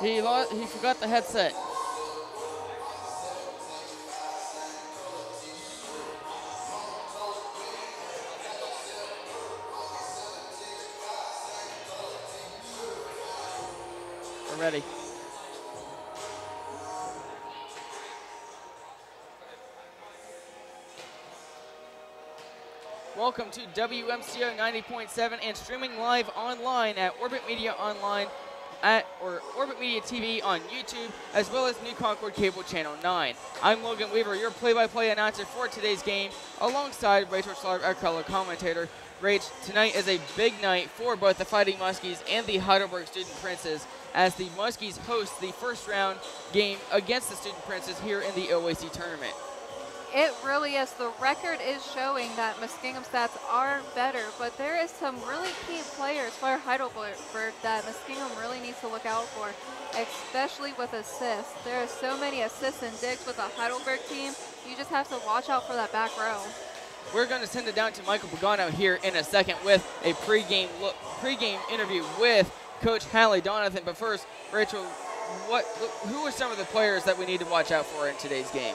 He forgot the headset. We're ready. Welcome to WMCO 90.7 and streaming live online at Orbit Media Online or Orbit Media TV on YouTube, as well as New Concord Cable Channel 9. I'm Logan Weaver, your play-by-play announcer for today's game, alongside Rachel Schlarb, our color commentator. Rach, tonight is a big night for both the Fighting Muskies and the Heidelberg Student Princes, as the Muskies host the first round game against the Student Princes here in the OAC tournament. It really is. The record is showing that Muskingum stats are better, but there is some really key players for Heidelberg that Muskingum really needs to look out for, especially with assists. There are so many assists and digs with the Heidelberg team. You just have to watch out for that back row. We're going to send it down to Michael Pagano here in a second with a pregame interview with Coach Hallie Donathan. But first, Rachel, who are some of the players that we need to watch out for in today's game?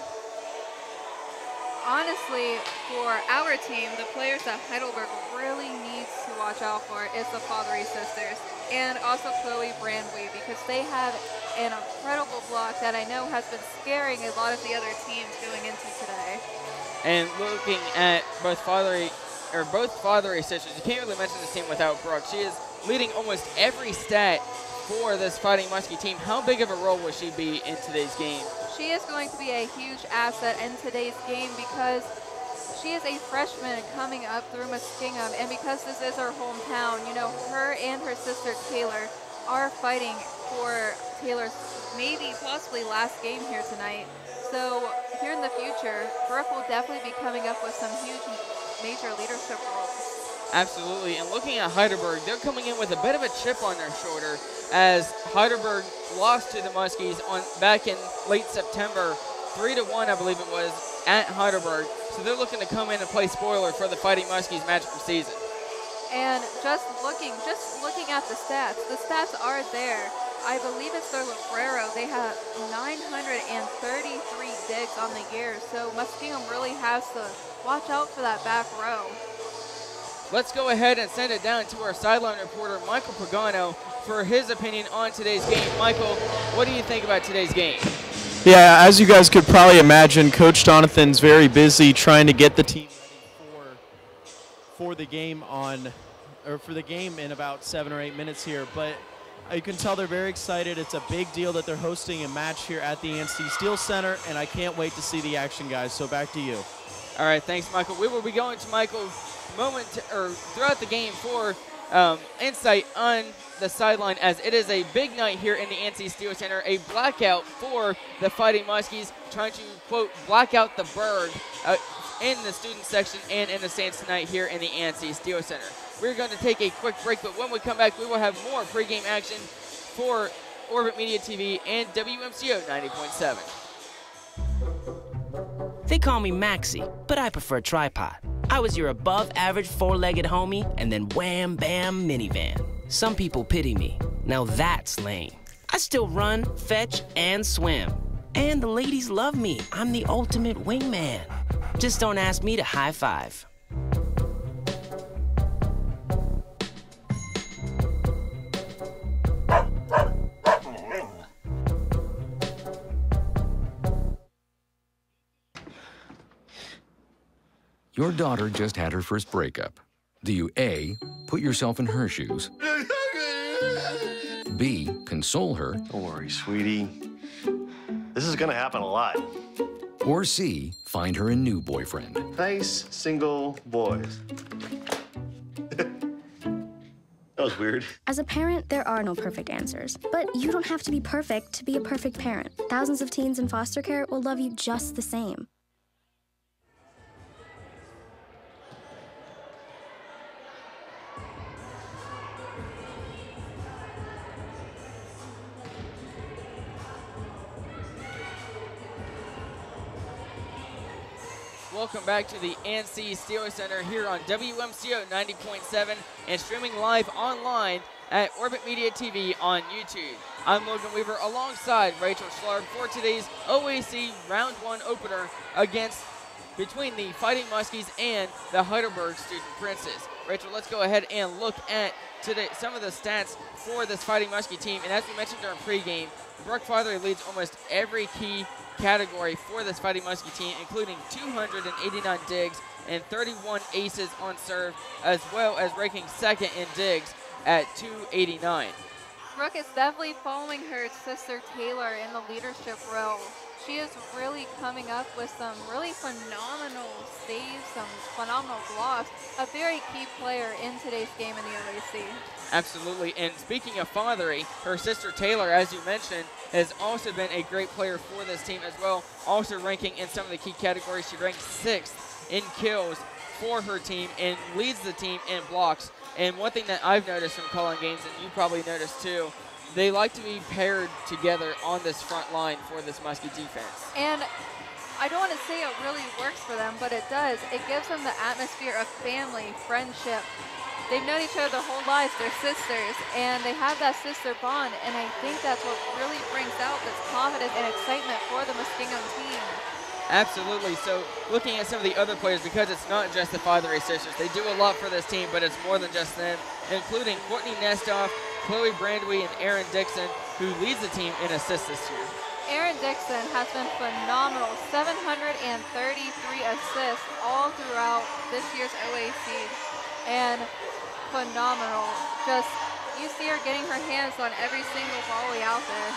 Honestly, for our team, the players that Heidelberg really needs to watch out for is the Fathery sisters and also Chloe Brandwee, because they have an incredible block that I know has been scaring a lot of the other teams going into today. And looking at both Fathery sisters, you can't really mention this team without Brooke. She is leading almost every stat for this Fighting Muskie team. How big of a role will she be in today's game? She is going to be a huge asset in today's game because she is a freshman coming up through Muskingum, and because this is her hometown, you know, her and her sister Taylor are fighting for Taylor's possibly last game here tonight. So here in the future, Brooke will definitely be coming up with some huge major leadership roles. Absolutely, and looking at Heidelberg, they're coming in with a bit of a chip on their shoulder, as Heidelberg lost to the Muskies back in late September, 3-1 I believe it was, at Heidelberg. So they're looking to come in and play spoiler for the Fighting Muskies magical season. And just looking at the stats are there. I believe it's their Librero. They have 933 digs on the year, so Muskingum really has to watch out for that back row. Let's go ahead and send it down to our sideline reporter, Michael Pagano, for his opinion on today's game. Michael, what do you think about today's game? Yeah, as you guys could probably imagine, Coach Donathan's very busy trying to get the team ready for the game in about 7 or 8 minutes here. But you can tell they're very excited. It's a big deal that they're hosting a match here at the ANC Steel Center, and I can't wait to see the action, guys. So back to you. All right, thanks, Michael. We will be going to Michael throughout the game for insight on the sideline, as it is a big night here in the ANC Steel Center, a blackout for the Fighting Muskies, trying to, quote, black out the bird in the student section and in the stands tonight here in the ANC Steel Center. We're going to take a quick break, but when we come back, we will have more pregame action for Orbit Media TV and WMCO 90.7. They call me Maxie, but I prefer tripod. I was your above-average four-legged homie, and then wham-bam minivan. Some people pity me. Now that's lame. I still run, fetch, and swim. And the ladies love me. I'm the ultimate wingman. Just don't ask me to high-five. Your daughter just had her first breakup. Do you A, put yourself in her shoes? B, console her? Don't worry, sweetie. This is gonna happen a lot. Or C, find her a new boyfriend? Nice, single boys. That was weird. As a parent, there are no perfect answers. But you don't have to be perfect to be a perfect parent. Thousands of teens in foster care will love you just the same. Welcome back to the ANC Steel Center here on WMCO 90.7 and streaming live online at Orbit Media TV on YouTube. I'm Logan Weaver alongside Rachel Schlarb for today's OAC Round 1 opener between the Fighting Muskies and the Heidelberg Student Princes. Rachel, let's go ahead and look at some of the stats for this Fighting Muskie team. And as we mentioned during pregame, Brooke Farther leads almost every key category for this Fighting Muskie team, including 289 digs and 31 aces on serve, as well as ranking second in digs at 289. Brooke is definitely following her sister Taylor in the leadership role. She is really coming up with some really phenomenal saves, some phenomenal blocks. A very key player in today's game in the OAC. Absolutely, and speaking of fathery, her sister Taylor, as you mentioned, has also been a great player for this team as well, also ranking in some of the key categories. She ranked 6th in kills for her team and leads the team in blocks. And one thing that I've noticed from calling games, and you probably noticed too, they like to be paired together on this front line for this Muskie defense. And I don't want to say it really works for them, but it does. It gives them the atmosphere of family, friendship. They've known each other their whole lives, they're sisters, and they have that sister bond, and I think that's what really brings out this confidence and excitement for the Muskingum team. Absolutely. So looking at some of the other players, because it's not just the Fathery sisters, they do a lot for this team, but it's more than just them, including Courtney Nestoff, Chloe Brandwee, and Erin Dixon, who leads the team in assists this year. Erin Dixon has been phenomenal, 733 assists all throughout this year's OAC, and phenomenal. Just, you see her getting her hands on every single volley out there.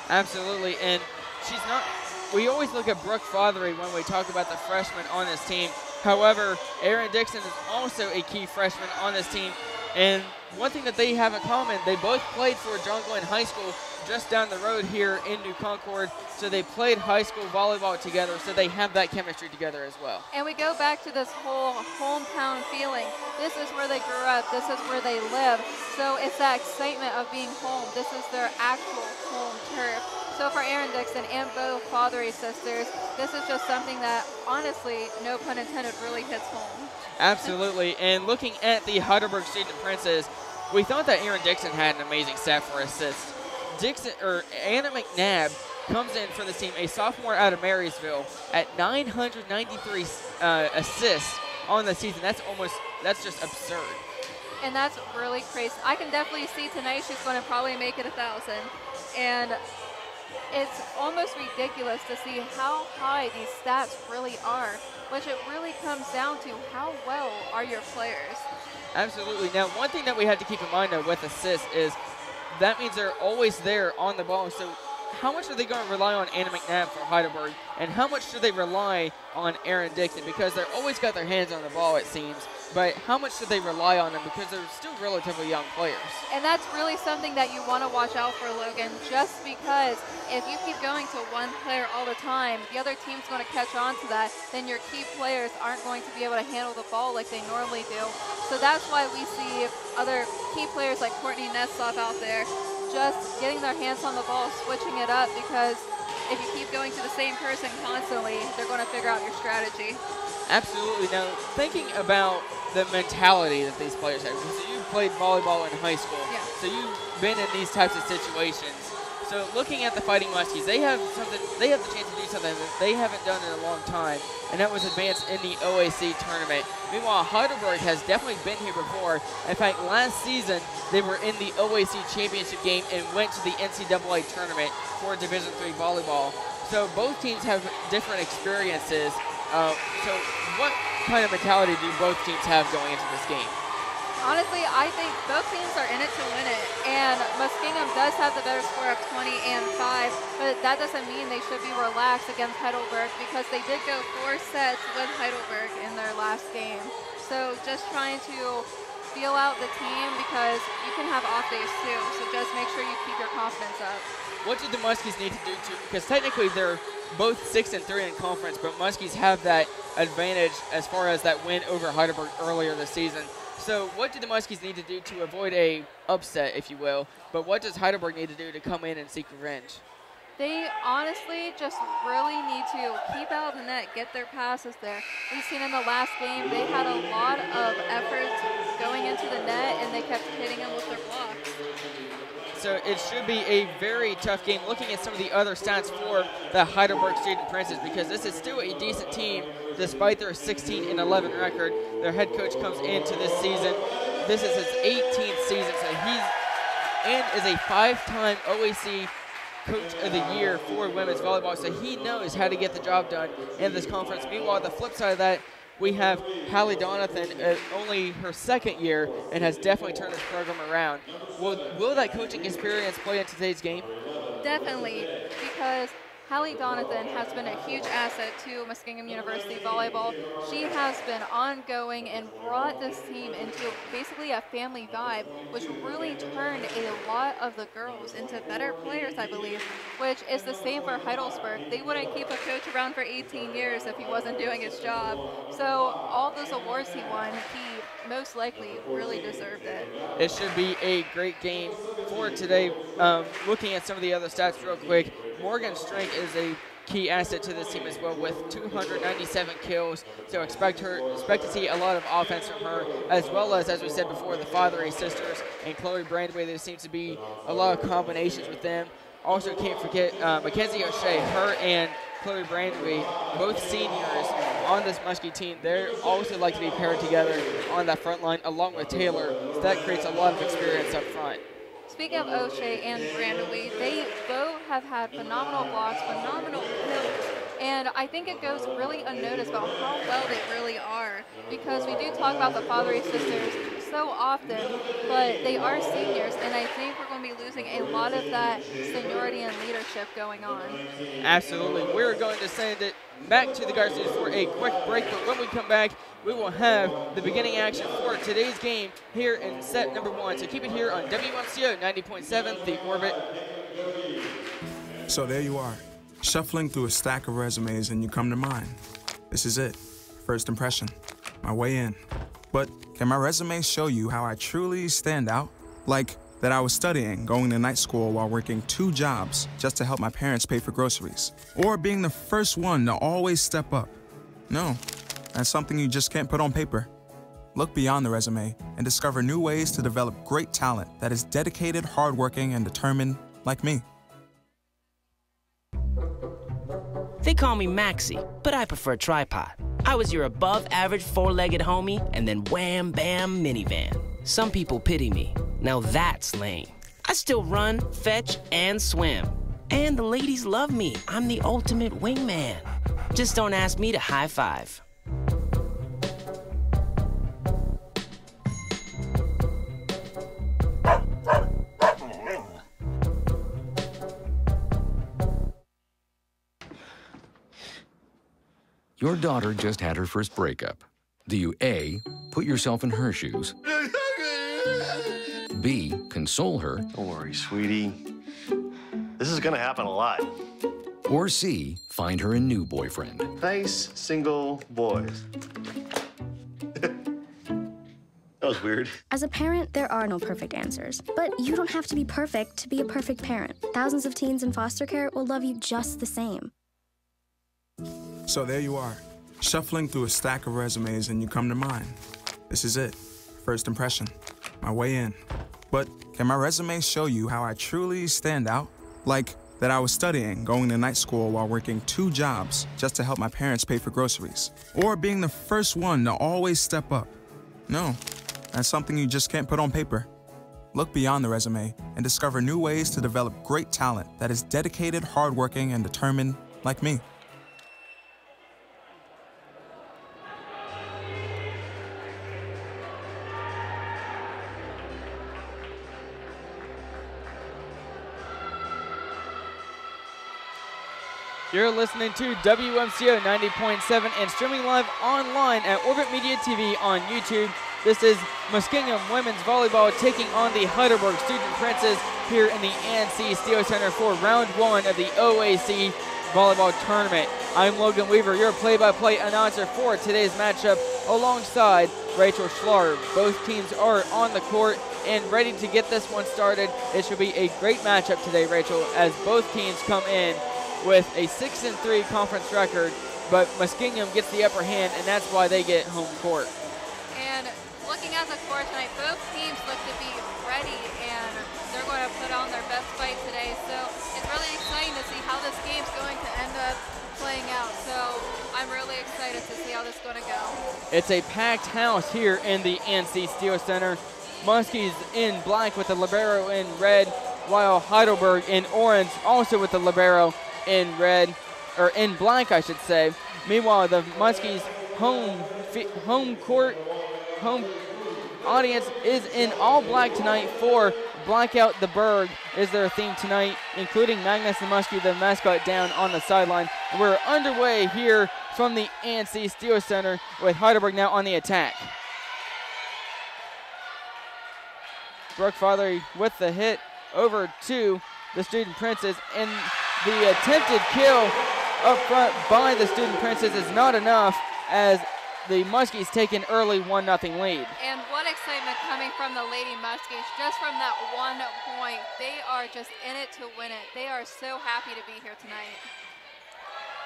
Absolutely, and she's not, we always look at Brooke Fathery when we talk about the freshmen on this team. However, Erin Dixon is also a key freshman on this team, and one thing that they have in common, they both played for John Glenn High School just down the road here in New Concord, so they played high school volleyball together, so they have that chemistry together as well. And we go back to this whole hometown feeling. This is where they grew up, this is where they live, so it's that excitement of being home. This is their actual home turf. So for Erin Dixon and both Fathery sisters, this is just something that, honestly, no pun intended, really hits home. Absolutely, and looking at the Heidelberg Student Princes, we thought that Erin Dixon had an amazing stat for assists. Anna McNabb comes in for this team, a sophomore out of Marysville, at 993 assists on the season. That's just absurd. And that's really crazy. I can definitely see tonight she's going to probably make it 1,000. And it's almost ridiculous to see how high these stats really are, which it really comes down to how well are your players. Absolutely. Now, one thing that we have to keep in mind, though, with assists is that means they're always there on the ball. So how much are they going to rely on Anna McNabb for Heidelberg, and how much do they rely on Erin Dixon? Because they're always got their hands on the ball, it seems, but how much do they rely on them because they're still relatively young players? And that's really something that you want to watch out for, Logan, just because if you keep going to one player all the time, the other team's going to catch on to that, then your key players aren't going to be able to handle the ball like they normally do. So that's why we see other key players like Courtney Nestoff out there just getting their hands on the ball, switching it up, because if you keep going to the same person constantly, they're going to figure out your strategy. Absolutely. Now, thinking about the mentality that these players have, so you played volleyball in high school, yeah. So you've been in these types of situations. So looking at the Fighting Muskies, they have the chance to do something that they haven't done in a long time, and that was advance in the OAC tournament. Meanwhile, Heidelberg has definitely been here before. In fact, last season, they were in the OAC championship game and went to the NCAA tournament for Division III volleyball. So both teams have different experiences. So what kind of mentality do both teams have going into this game? Honestly, I think both teams are in it to win it, and Muskingum does have the better score of 20 and 5, but that doesn't mean they should be relaxed against Heidelberg, because they did go 4 sets with Heidelberg in their last game. So just trying to feel out the team, because you can have off days too, so just make sure you keep your confidence up. What do the Muskies need to do because technically they're both 6 and 3 in conference, but Muskies have that advantage as far as that win over Heidelberg earlier this season. So what do the Muskies need to do to avoid a upset, if you will, but what does Heidelberg need to do to come in and seek revenge? They honestly just really need to keep out of the net, get their passes there. We've seen in the last game they had a lot of efforts going into the net, and they kept hitting them with their blocks. So it should be a very tough game. Looking at some of the other stats for the Heidelberg Student Princes, because this is still a decent team despite their 16-11 record. Their head coach comes into this season. This is his 18th season, so is a 5-time OAC Coach of the Year for women's volleyball, so he knows how to get the job done in this conference. Meanwhile, the flip side of that, we have Hallie Donathan, only her 2nd year, and has definitely turned this program around. Will that coaching experience play in today's game? Definitely, because Hallie Donathan has been a huge asset to Muskingum University volleyball. She has been ongoing and brought this team into basically a family vibe, which really turned a lot of the girls into better players, I believe, which is the same for Heidelberg. They wouldn't keep a coach around for 18 years if he wasn't doing his job. So all those awards he won, he most likely really deserved it. It should be a great game for today. Looking at some of the other stats real quick, Morgan Strink is a key asset to this team as well with 297 kills. So expect to see a lot of offense from her, as well as we said before, the Father sisters and Chloe Brandway. There seems to be a lot of combinations with them. Also can't forget Mackenzie O'Shea, her and Chloe Brandway, both seniors on this Muskie team. They also like to be paired together on that front line along with Taylor. So that creates a lot of experience up front. Speaking of O'Shea and Brandway, they both have had phenomenal blocks, phenomenal kills, and I think it goes really unnoticed about how well they really are, because we do talk about the Father sisters so often, but they are seniors, and I think we're going to be losing a lot of that seniority and leadership going on. Absolutely. We're going to send it back to the Garcias for a quick break, but when we come back, we will have the beginning action for today's game here in set number 1. So keep it here on WMCO 90.7, The Orbit. So there you are, shuffling through a stack of resumes, and you come to mine. This is it, first impression, my way in. But can my resume show you how I truly stand out? Like that I was studying, going to night school while working 2 jobs just to help my parents pay for groceries. Or being the first one to always step up. No, that's something you just can't put on paper. Look beyond the resume and discover new ways to develop great talent that is dedicated, hardworking, and determined like me. They call me Maxie, but I prefer tripod. I was your above-average 4-legged homie, and then wham, bam, minivan. Some people pity me. Now that's lame. I still run, fetch, and swim. And the ladies love me. I'm the ultimate wingman. Just don't ask me to high five. Your daughter just had her first breakup. Do you A, put yourself in her shoes? B, console her? Don't worry, sweetie. This is gonna happen a lot. Or C, find her a new boyfriend? Nice single boys. That was weird. As a parent, there are no perfect answers. But you don't have to be perfect to be a perfect parent. Thousands of teens in foster care will love you just the same. So there you are, shuffling through a stack of resumes, and you come to mine. This is it, first impression, my way in. But can my resume show you how I truly stand out? Like that I was studying, going to night school while working 2 jobs just to help my parents pay for groceries. Or being the first one to always step up. No, that's something you just can't put on paper. Look beyond the resume and discover new ways to develop great talent that is dedicated, hardworking, and determined like me. You're listening to WMCO 90.7 and streaming live online at Orbit Media TV on YouTube. This is Muskingum Women's Volleyball taking on the Heidelberg Student Princes here in the ANC Steel Center for round 1 of the OAC Volleyball Tournament. I'm Logan Weaver, your play-by-play announcer for today's matchup alongside Rachel Schlar. Both teams are on the court and ready to get this one started. It should be a great matchup today, Rachel, as both teams come in with a 6-3 conference record, but Muskingum gets the upper hand, and that's why they get home court. And looking at the court tonight, both teams look to be ready, and they're going to put on their best fight today. So it's really exciting to see how this game's going to end up playing out. So I'm really excited to see how this is going to go. It's a packed house here in the NC Steel Center. Muskies in black with the libero in red, while Heidelberg in orange, also with the libero in red, or in black, I should say. Meanwhile, the Muskies home audience is in all black tonight for Blackout the Berg is their theme tonight, including Magnus the Muskie, the mascot, down on the sideline. We're underway here from the ANC Steel Center with Heidelberg now on the attack. Brooke Father with the hit over to the Student Princess, and the attempted kill up front by the Student Princess is not enough as the Muskies take an early 1-0 lead. And what excitement coming from the Lady Muskies just from that 1 point. They are just in it to win it. They are so happy to be here tonight.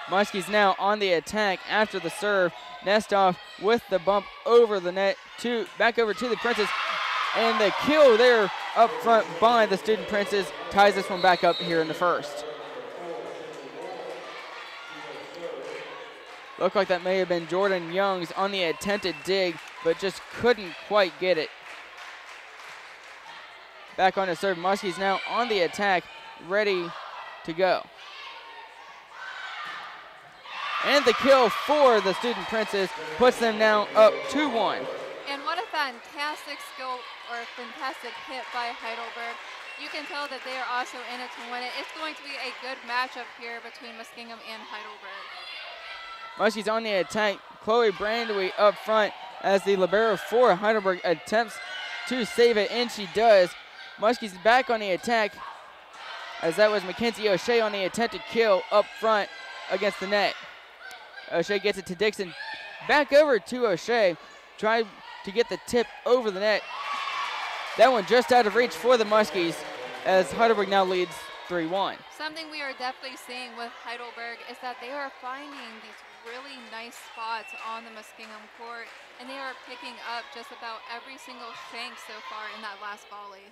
Muskies now on the attack after the serve. Nestoff with the bump over the net back over to the Princess. And the kill there up front by the Student Princess ties this one back up here in the first. Looked like that may have been Jordan Young's on the attempted dig, but just couldn't quite get it. Back on the serve. Muskies now on the attack, ready to go. And the kill for the Student Princess puts them now up 2-1. And what a fantastic skill or fantastic hit by Heidelberg. You can tell that they are also in it to win it. It's going to be a good matchup here between Muskingum and Heidelberg. Muskies on the attack. Chloe Brandwee up front as the libero for Heidelberg attempts to save it, and she does. Muskies back on the attack as that was Mackenzie O'Shea on the attempted kill up front against the net. O'Shea gets it to Dixon. Back over to O'Shea. Tried to get the tip over the net. That one just out of reach for the Muskies as Heidelberg now leads 3-1. Something we are definitely seeing with Heidelberg is that they are finding these really nice spots on the Muskingum court, and they are picking up just about every single shank so far in that last volley.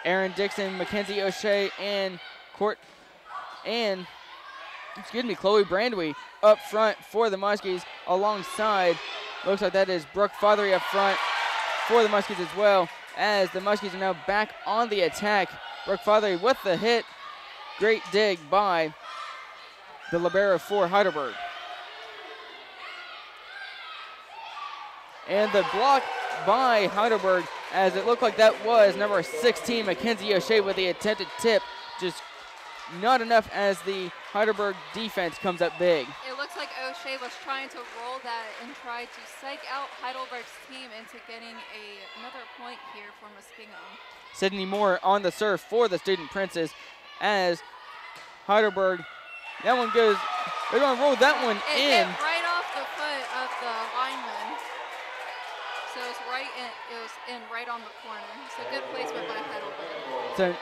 Aaron Dixon, Mackenzie O'Shea, and Chloe Brandwee up front for the Muskies alongside, looks like that is Brooke Fothery up front for the Muskies as well, as the Muskies are now back on the attack. Brooke Fothery with the hit. Great dig by the libero for Heidelberg. And the block by Heidelberg, as it looked like that was number 16, Mackenzie O'Shea, with the attempted tip. Just not enough as the Heidelberg defense comes up big. It looks like O'Shea was trying to roll that and try to psych out Heidelberg's team into getting another point here for Muskingum. Sydney Moore on the serve for the Student Princess as Heidelberg, that one goes, they're going to roll that one in. It hit right off the foot of the lineman. So it was in right on the corner. So good placement by Heidelberg. So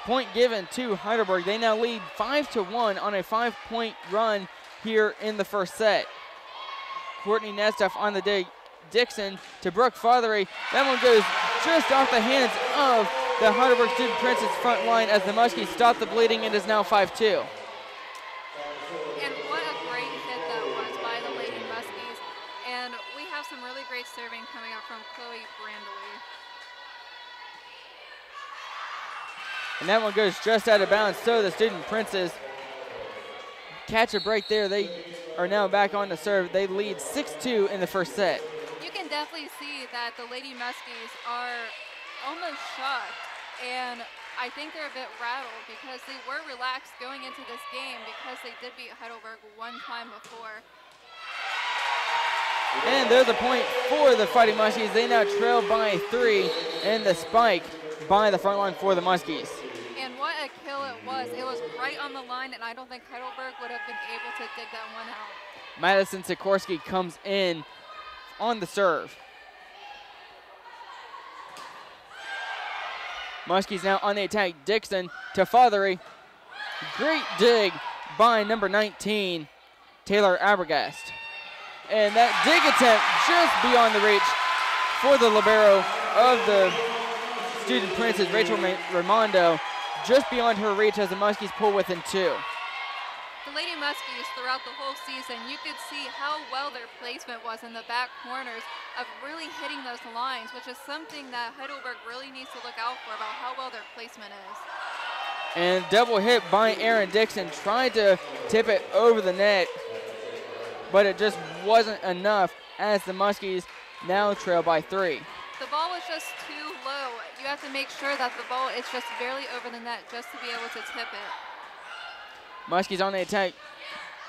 point given to Heidelberg. They now lead 5-1 on a 5-point run here in the first set. Courtney Nestoff on the dig. Dixon to Brooke Fothery. That one goes just off the hands of the Heidelberg Student Princess front line as the Muskies stop the bleeding. It is now 5-2. And what a great hit that was by the Lady Muskies. And we have some really great serving coming up from Chloe Brandley. And that one goes just out of bounds. So the Student Princess catch a break there. They are now back on the serve. They lead 6-2 in the first set. You can definitely see that the Lady Muskies are almost shocked, and I think they're a bit rattled because they were relaxed going into this game because they did beat Heidelberg one time before. And there's a point for the Fighting Muskies. They now trail by 3, and the spike by the front line for the Muskies. And what a kill it was. It was right on the line, and I don't think Heidelberg would have been able to dig that one out. Madison Sikorsky comes in on the serve. Muskies now on the attack. Dixon to Fothery. Great dig by number 19, Taylor Abergast. And that dig attempt just beyond the reach for the libero of the Student Princes, Rachel Raimondo, just beyond her reach as the Muskies pull within 2. The Lady Muskies throughout the whole season, you could see how well their placement was in the back corners of really hitting those lines, which is something that Heidelberg really needs to look out for about how well their placement is. And double hit by Aaron Dixon, tried to tip it over the net, but it just wasn't enough as the Muskies now trail by 3. The ball was just too low. You have to make sure that the ball is just barely over the net just to be able to tip it. Muskies on the attack.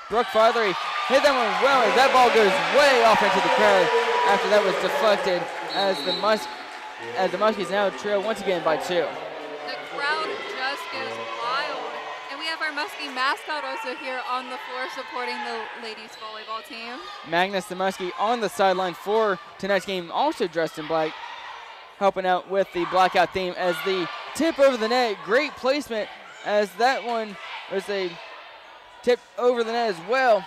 Brooke Fothery hit that one well as that ball goes way off into the crowd after that was deflected as the Muskies now trail once again by 2. The crowd just goes wild. And we have our Muskie mascot also here on the floor supporting the ladies volleyball team. Magnus the Muskie on the sideline for tonight's game, also dressed in black, helping out with the blackout theme as the tip over the net. Great placement as that one was a tip over the net as well.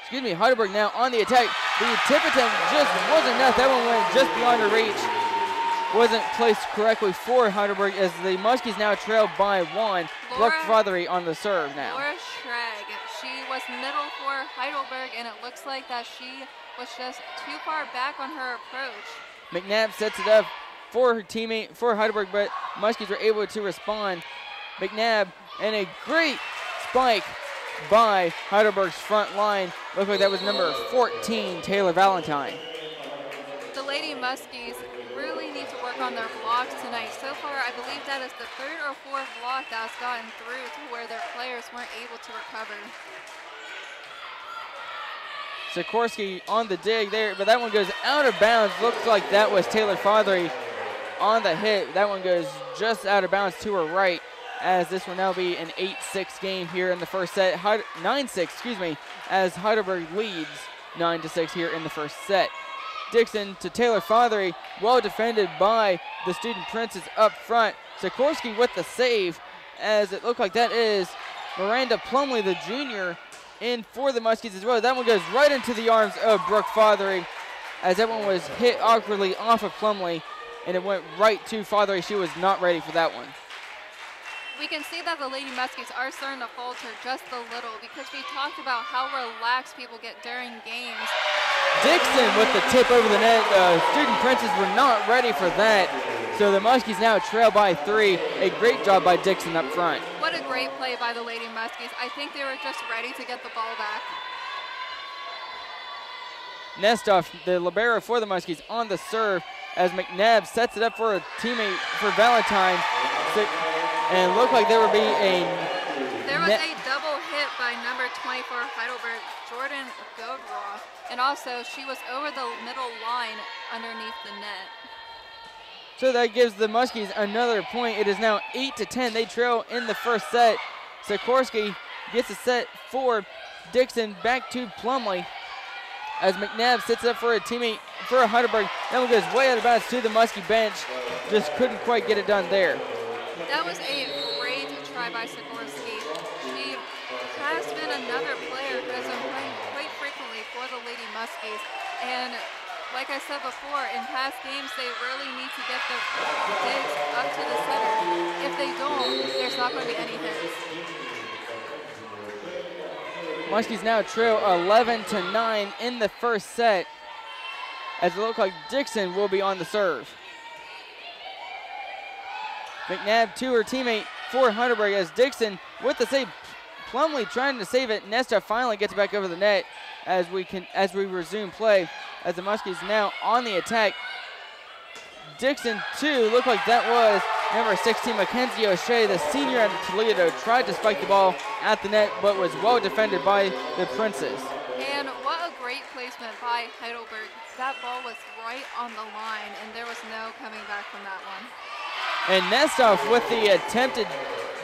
Excuse me, Heidelberg now on the attack. The tip attempt just wasn't enough. That one went just beyond her reach. Wasn't placed correctly for Heidelberg as the Muskies now trail by 1. Brooke Fothery on the serve now. Laura Schrag, she was middle for Heidelberg, and it looks like that she was just too far back on her approach. McNabb sets it up for her teammate, for Heidelberg, but Muskies were able to respond. McNabb and a great spike by Heidelberg's front line. Looked like that was number 14, Taylor Valentine. The Lady Muskies really need to work on their blocks tonight. So far, I believe that is the 3rd or 4th block that's gotten through to where their players weren't able to recover. Sikorsky on the dig there, but that one goes out of bounds. Looks like that was Taylor Fothery on the hit. That one goes just out of bounds to her right, as this will now be an 8-6 game here in the first set. 9-6, excuse me, as Heidelberg leads 9-6 here in the first set. Dixon to Taylor Fothery, well defended by the Student Princes up front. Sikorsky with the save, as it looked like that is Miranda Plumley, the junior, in for the Muskies as well. That one goes right into the arms of Brooke Fothery, as that one was hit awkwardly off of Plumley, and it went right to Fothery. She was not ready for that one. We can see that the Lady Muskies are starting to falter just a little because we talked about how relaxed people get during games. Dixon with the tip over the net. Student Princes were not ready for that. So the Muskies now trail by 3. A great job by Dixon up front. What a great play by the Lady Muskies. I think they were just ready to get the ball back. Nestoff, the libero for the Muskies, on the serve as McNabb sets it up for a teammate, for Valentine. And looked like there would be a... There was a double hit by number 24 Heidelberg, Jordan Godroth. And also, she was over the middle line underneath the net. So that gives the Muskies another point. It is now 8-10. They trail in the first set. Sikorsky gets a set for Dixon, back to Plumley, as McNabb sits up for a teammate for Heidelberg. That one goes way out of bounds to the Muskie bench. Just couldn't quite get it done there. That was a great try by Sikorsky. She has been another player who has been playing quite frequently for the Lady Muskies. And like I said before, in past games, they really need to get their digs up to the center. If they don't, there's not going to be any hits. Muskies now trail 11-9 in the first set, as it looks like Dixon will be on the serve. McNabb to her teammate for Heidelberg as Dixon with the save. Plumley trying to save it. Nesta finally gets back over the net as we resume play, as the Muskies now on the attack. Dixon too, looked like that was number 16 Mackenzie O'Shea, the senior out of Toledo, tried to spike the ball at the net but was well defended by the Princes. And what a great placement by Heidelberg. That ball was right on the line and there was no coming back from that one. And Nestoff with the attempted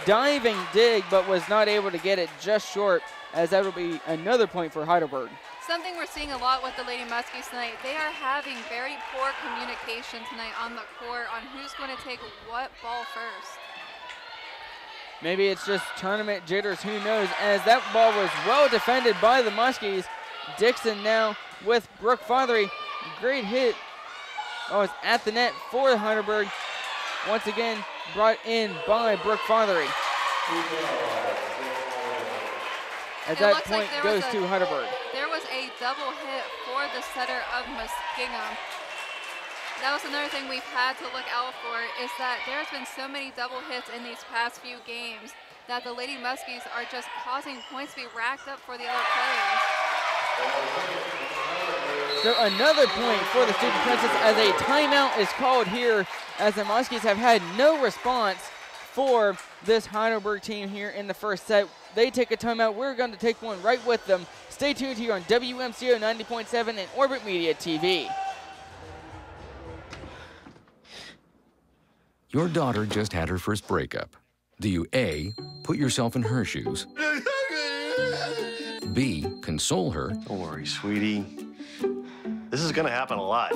diving dig, but was not able to get it, just short, as that will be another point for Heidelberg. Something we're seeing a lot with the Lady Muskies tonight, they are having very poor communication tonight on the court on who's going to take what ball first. Maybe it's just tournament jitters, who knows, as that ball was well defended by the Muskies. Dixon now with Brooke Fothery. Great hit. Oh, it's at the net for Heidelberg. Once again, brought in by Brooke Fothery. At that point, goes to Heidelberg. There was a double hit for the setter of Muskingum. That was another thing we've had to look out for, is that there's been so many double hits in these past few games that the Lady Muskies are just causing points to be racked up for the other players. So another point for the Student Princess as a timeout is called here, as the Muskies have had no response for this Heidelberg team here in the first set. They take a timeout. We're going to take one right with them. Stay tuned here on WMCO 90.7 and Orbit Media TV. Your daughter just had her first breakup. Do you A, put yourself in her shoes? B, console her? Don't worry, sweetie. This is gonna happen a lot.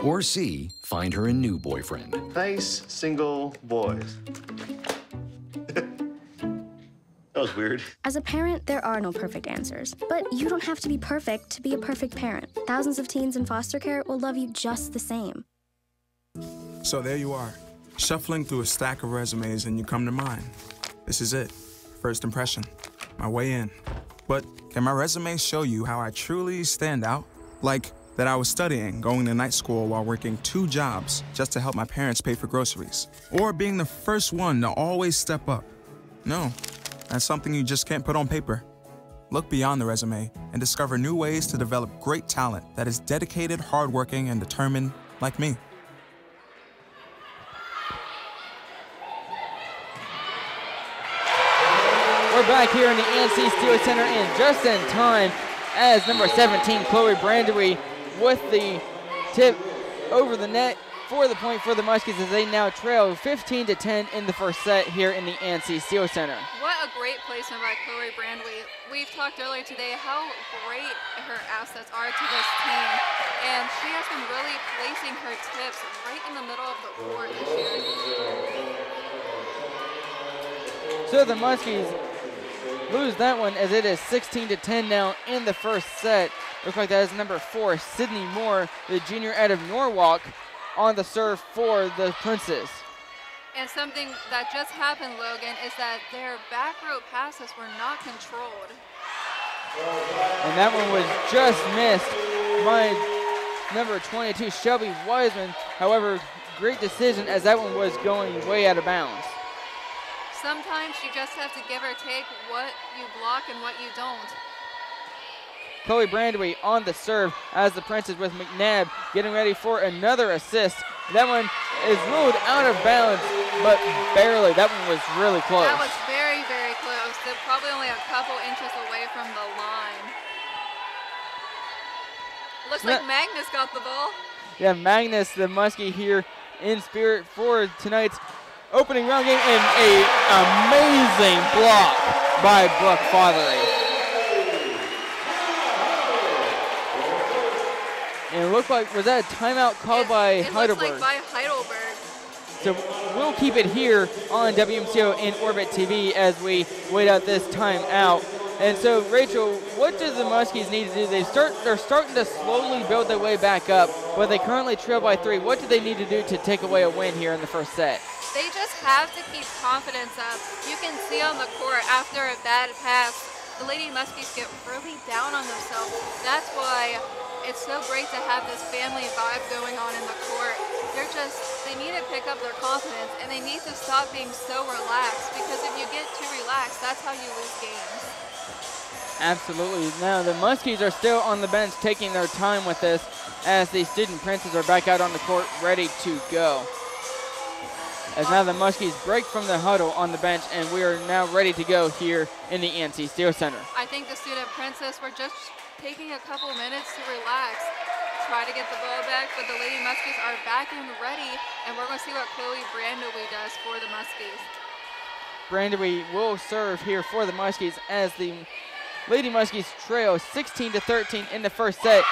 Or C, find her a new boyfriend? Nice single boys. That was weird. As a parent, there are no perfect answers. But you don't have to be perfect to be a perfect parent. Thousands of teens in foster care will love you just the same. So there you are, shuffling through a stack of resumes and you come to mine. This is it, first impression, my way in. But can my resume show you how I truly stand out? Like that I was studying, going to night school while working 2 jobs just to help my parents pay for groceries. Or being the first one to always step up. No, that's something you just can't put on paper. Look beyond the resume and discover new ways to develop great talent that is dedicated, hardworking, and determined like me. We're back here in the NC Steel Center, and just in time as number 17, Chloe Brandewy, with the tip over the net for the point for the Muskies, as they now trail 15-10 in the first set here in the NC Steel Center. What a great placement by Chloe Brandewy. We've talked earlier today how great her assets are to this team, and she has been really placing her tips right in the middle of the court this year. So the Muskies lose that one, as it is 16-10 now in the first set. Looks like that is number 4, Sydney Moore, the junior out of Norwalk, on the serve for the Princes. And something that just happened, Logan, is that their back row passes were not controlled. And that one was just missed by number 22, Shelby Wiseman. However, great decision, as that one was going way out of bounds. Sometimes you just have to give or take what you block and what you don't. Chloe Brandewy on the serve as the Princes with McNabb getting ready for another assist. That one is ruled out of bounds, but barely. That one was really close. That was very, very close. They're probably only a couple inches away from the line. Looks like Magnus got the ball. Yeah, Magnus, the Muskie here in spirit for tonight's opening round game, and a amazing block by Brooke Fothery. And it looked like, was that a timeout called by Heidelberg? It looks like by Heidelberg. So we'll keep it here on WMCO in Orbit TV as we wait out this timeout. And so, Rachel, what do the Muskies need to do? They're starting to slowly build their way back up, but they currently trail by 3. What do they need to do to take away a win here in the first set? They just have to keep confidence up. You can see on the court after a bad pass, the Lady Muskies get really down on themselves. That's why it's so great to have this family vibe going on in the court. They need to pick up their confidence, and they need to stop being so relaxed, because if you get too relaxed, that's how you lose games. Absolutely. Now the Muskies are still on the bench taking their time with this, as the Student Princes are back out on the court ready to go. As now the Muskies break from the huddle on the bench, and we are now ready to go here in the NC Steel Center. I think the Student Princess were just taking a couple minutes to relax, try to get the ball back, but the Lady Muskies are back and ready, and we're going to see what Chloe Brandewy does for the Muskies. Brandewy will serve here for the Muskies, as the Lady Muskies trail 16-13 in the first set.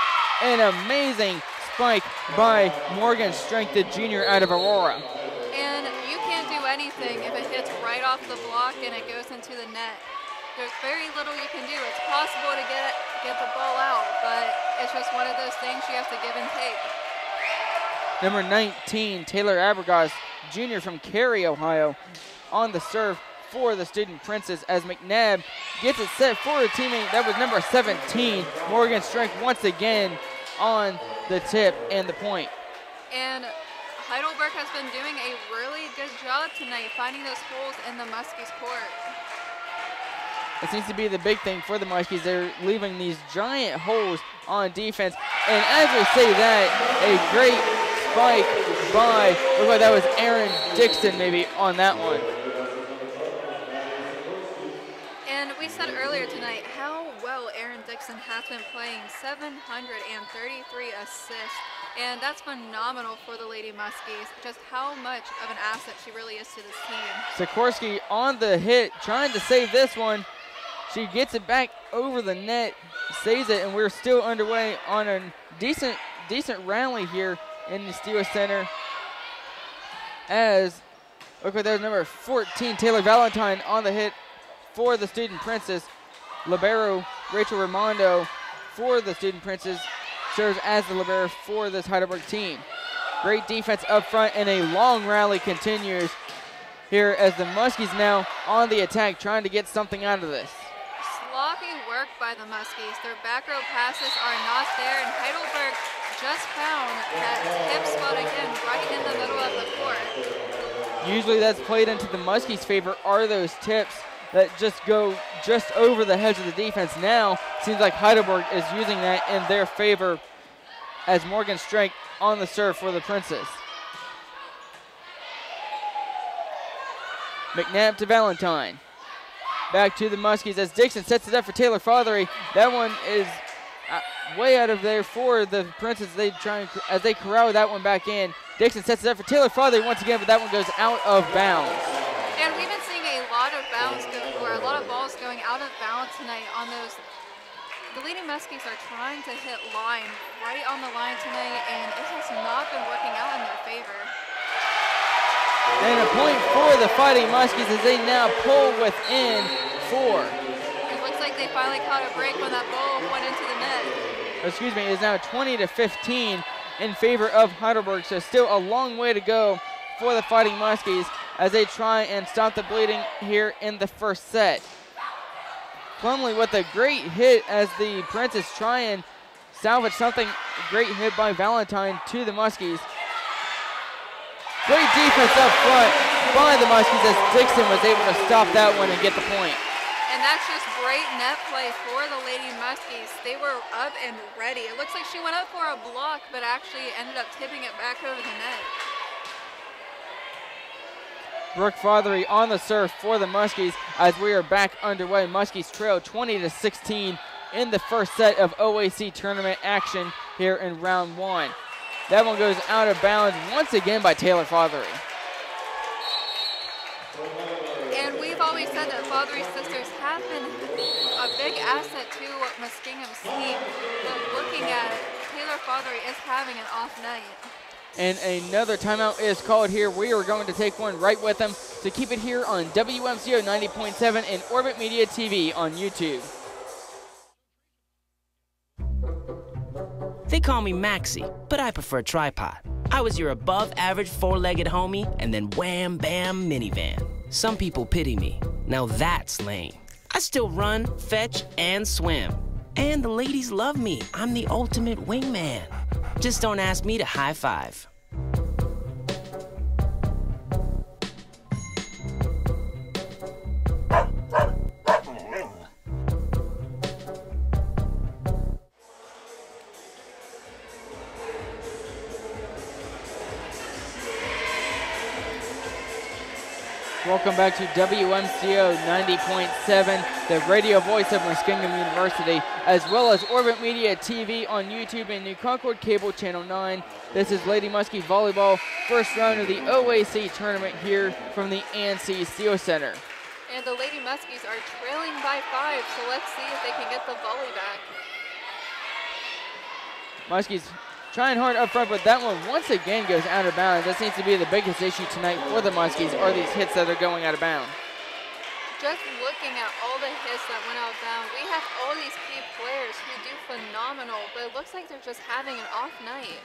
An amazing spike by Morgan Strength, the junior out of Aurora. And you can't do anything if it hits right off the block and it goes into the net. There's very little you can do. It's possible to get the ball out, but it's just one of those things you have to give and take. Number 19, Taylor Abergos, junior from Cary, Ohio, on the serve for the Student Princess as McNabb gets it set for her teammate. That was number 17, Morgan Strength, once again on the tip and the point. And Heidelberg has been doing a really good job tonight finding those holes in the Muskies court. It seems to be the big thing for the Muskies. They're leaving these giant holes on defense. And as we say that, a great spike by, looked like that was Aaron Dixon maybe on that one. And we said earlier tonight how well Aaron Dixon has been playing, 733 assists. And that's phenomenal for the Lady Muskies, just how much of an asset she really is to this team. Sikorsky on the hit, trying to save this one. She gets it back over the net, saves it, and we're still underway on a decent rally here in the Steele Center. As, look like there's number 14, Taylor Valentine on the hit for the Student Princess. Libero Rachel Raimondo for the Student Princess serves as the libero for this Heidelberg team. Great defense up front, and a long rally continues here as the Muskies now on the attack, trying to get something out of this. Sloppy work by the Muskies. Their back row passes are not there, and Heidelberg just found that tip spot again right in the middle of the court. Usually that's played into the Muskies' favor, are those tips that just go just over the heads of the defense. Now seems like Heidelberg is using that in their favor as Morgan Strength on the serve for the Princess. McNabb to Valentine. Back to the Muskies as Dixon sets it up for Taylor Fothery. That one is way out of there for the Princess. They try as they corral that one back in. Dixon sets it up for Taylor Fothery once again, but that one goes out of bounds. And we've been seeing a lot of a lot of balls going out of bounds tonight on those. The Lady Muskies are trying to hit line right on the line tonight, and it has not been working out in their favor. And a point for the Fighting Muskies as they now pull within 4. It looks like they finally caught a break when that ball went into the net. Excuse me, it is now 20-15 in favor of Heidelberg, so still a long way to go for the Fighting Muskies as they try and stop the bleeding here in the first set. Plumley with a great hit as the Princess try and salvage something. Great hit by Valentine to the Muskies. Great defense up front by the Muskies as Dixon was able to stop that one and get the point. And that's just great net play for the Lady Muskies. They were up and ready. It looks like she went up for a block, but actually ended up tipping it back over the net. Brooke Fothery on the serve for the Muskies as we are back underway. Muskies trail 20-16 in the first set of OAC tournament action here in round 1. That one goes out of bounds once again by Taylor Fothery. And we've always said that Fothery sisters have been a big asset to Muskingum's team. But looking at it, Taylor Fothery is having an off night. And another timeout is called here. We are going to take one right with them to keep it here on WMCO 90.7 and Orbit Media TV on YouTube. They call me Maxie, but I prefer tripod. I was your above-average four-legged homie and then wham-bam minivan. Some people pity me. Now that's lame. I still run, fetch, and swim. And the ladies love me. I'm the ultimate wingman. Just don't ask me to high five. Welcome back to WMCO 90.7, the radio voice of Muskingum University, as well as Orbit Media TV on YouTube and New Concord Cable Channel 9. This is Lady Muskie Volleyball, first round of the OAC tournament here from the ANC Steele Center. And the Lady Muskies are trailing by 5, so let's see if they can get the volley back. Muskies trying hard up front, but that one once again goes out of bounds. That seems to be the biggest issue tonight for the Muskies, are these hits that are going out of bounds. Just looking at all the hits that went out of bounds, we have all these key players who do phenomenal, but it looks like they're just having an off night.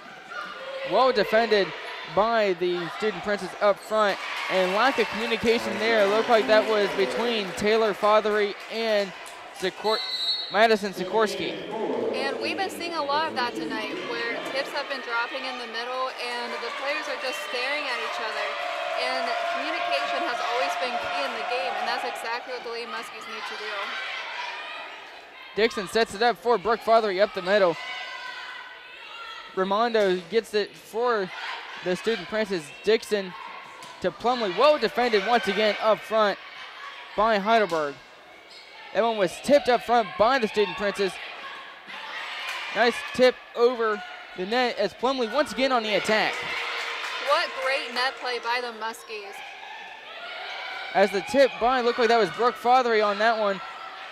Well defended by the Student Princess up front, and lack of communication there. It looked like that was between Taylor Fothery and Madison Sikorsky. And we've been seeing a lot of that tonight, where tips have been dropping in the middle and the players are just staring at each other. And communication has always been key in the game, and that's exactly what the Lady Muskies need to do. Dixon sets it up for Brooke Fothery up the middle. Raimondo gets it for the Student Princess. Dixon to Plumley. Well defended once again up front by Heidelberg. That one was tipped up front by the Student Princess. Nice tip over the net as Plumley once again on the attack. What great net play by the Muskies. As the tip by, looked like that was Brooke Fothery on that one.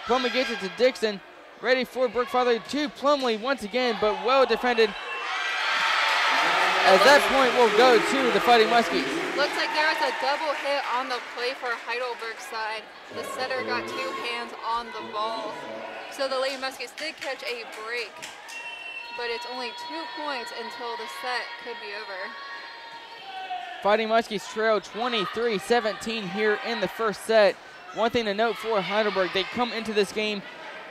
Plumley gets it to Dixon. Ready for Brooke Fothery to Plumley once again, but well defended. As that point will go to the Fighting Muskies. Looks like there was a double hit on the play for Heidelberg's side. The setter got 2 hands on the ball. So the Lady Muskies did catch a break, but it's only 2 points until the set could be over. Fighting Muskies trail 23-17 here in the first set. One thing to note for Heidelberg, they come into this game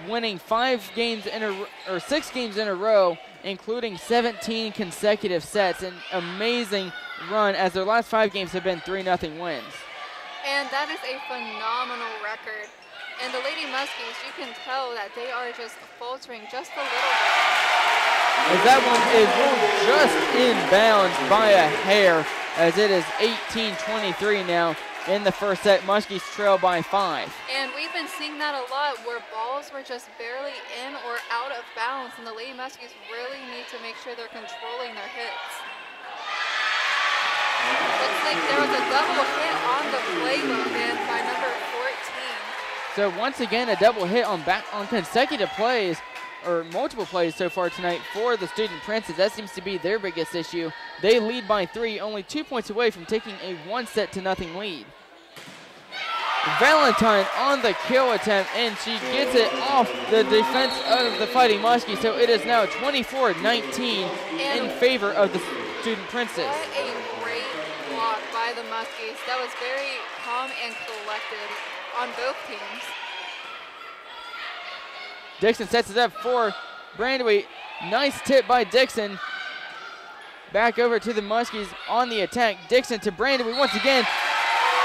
winning 6 games in a row, including 17 consecutive sets. An amazing run, as their last 5 games have been 3-0 wins. And that is a phenomenal record. And the Lady Muskies, you can tell that they are just faltering just a little bit. As that one is ruled just inbounds by a hair, as it is 18-23 now in the first set. Muskies trail by 5. And we've been seeing that a lot, where balls were just barely in or out of bounds, and the Lady Muskies really need to make sure they're controlling their hits. Looks like there was a double hit on the playbook and by number 14. So once again, a double hit on consecutive plays, or multiple plays so far tonight for the Student Princess. That seems to be their biggest issue. They lead by 3, only 2 points away from taking a 1-0 lead. Valentine on the kill attempt, and she gets it off the defense of the Fighting Muskies, so it is now 24-19 in favor of the Student Princess. What a great block by the Muskies. That was very calm and collected on both teams. Dixon sets it up for Brandywee. Nice tip by Dixon. Back over to the Muskies on the attack. Dixon to Brandywee once again.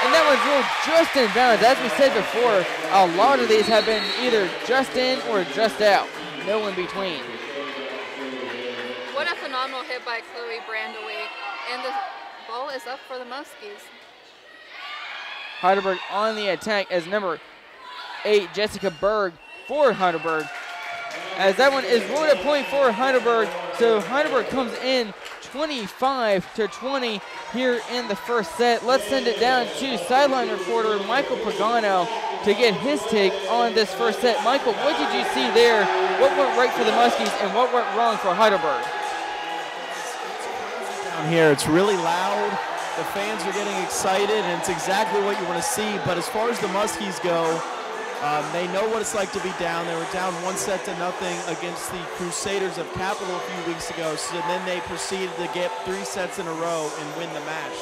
And that one's ruled just in bounds. As we said before, a lot of these have been either just in or just out. No in between. What a phenomenal hit by Chloe Brandywee. And the ball is up for the Muskies. Heidelberg on the attack as number 8, Jessica Berg, for Heidelberg. As that one is ruled a point for Heidelberg, so Heidelberg comes in 25-20 here in the first set. Let's send it down to sideline reporter Michael Pagano to get his take on this first set. Michael, what did you see there? What went right for the Muskies and what went wrong for Heidelberg? Down here, it's really loud. The fans are getting excited, and it's exactly what you want to see. But as far as the Muskies go, they know what it's like to be down. They were down 1-0 against the Crusaders of Capital a few weeks ago. So then they proceeded to get 3 sets in a row and win the match.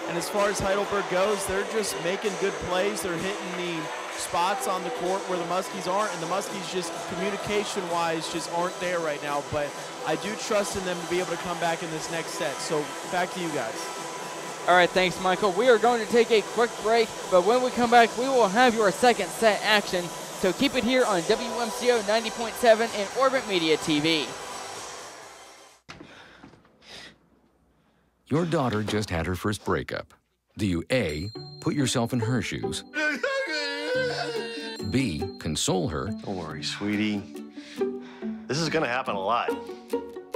And as far as Heidelberg goes, they're just making good plays. They're hitting the spots on the court where the Muskies aren't, and the Muskies just communication-wise just aren't there right now. But I do trust in them to be able to come back in this next set. So back to you guys. All right, thanks, Michael. We are going to take a quick break, but when we come back, we will have your second set action. So keep it here on WMCO 90.7 and Orbit Media TV. Your daughter just had her first breakup. Do you A, put yourself in her shoes? B, console her? Don't worry, sweetie. This is gonna happen a lot.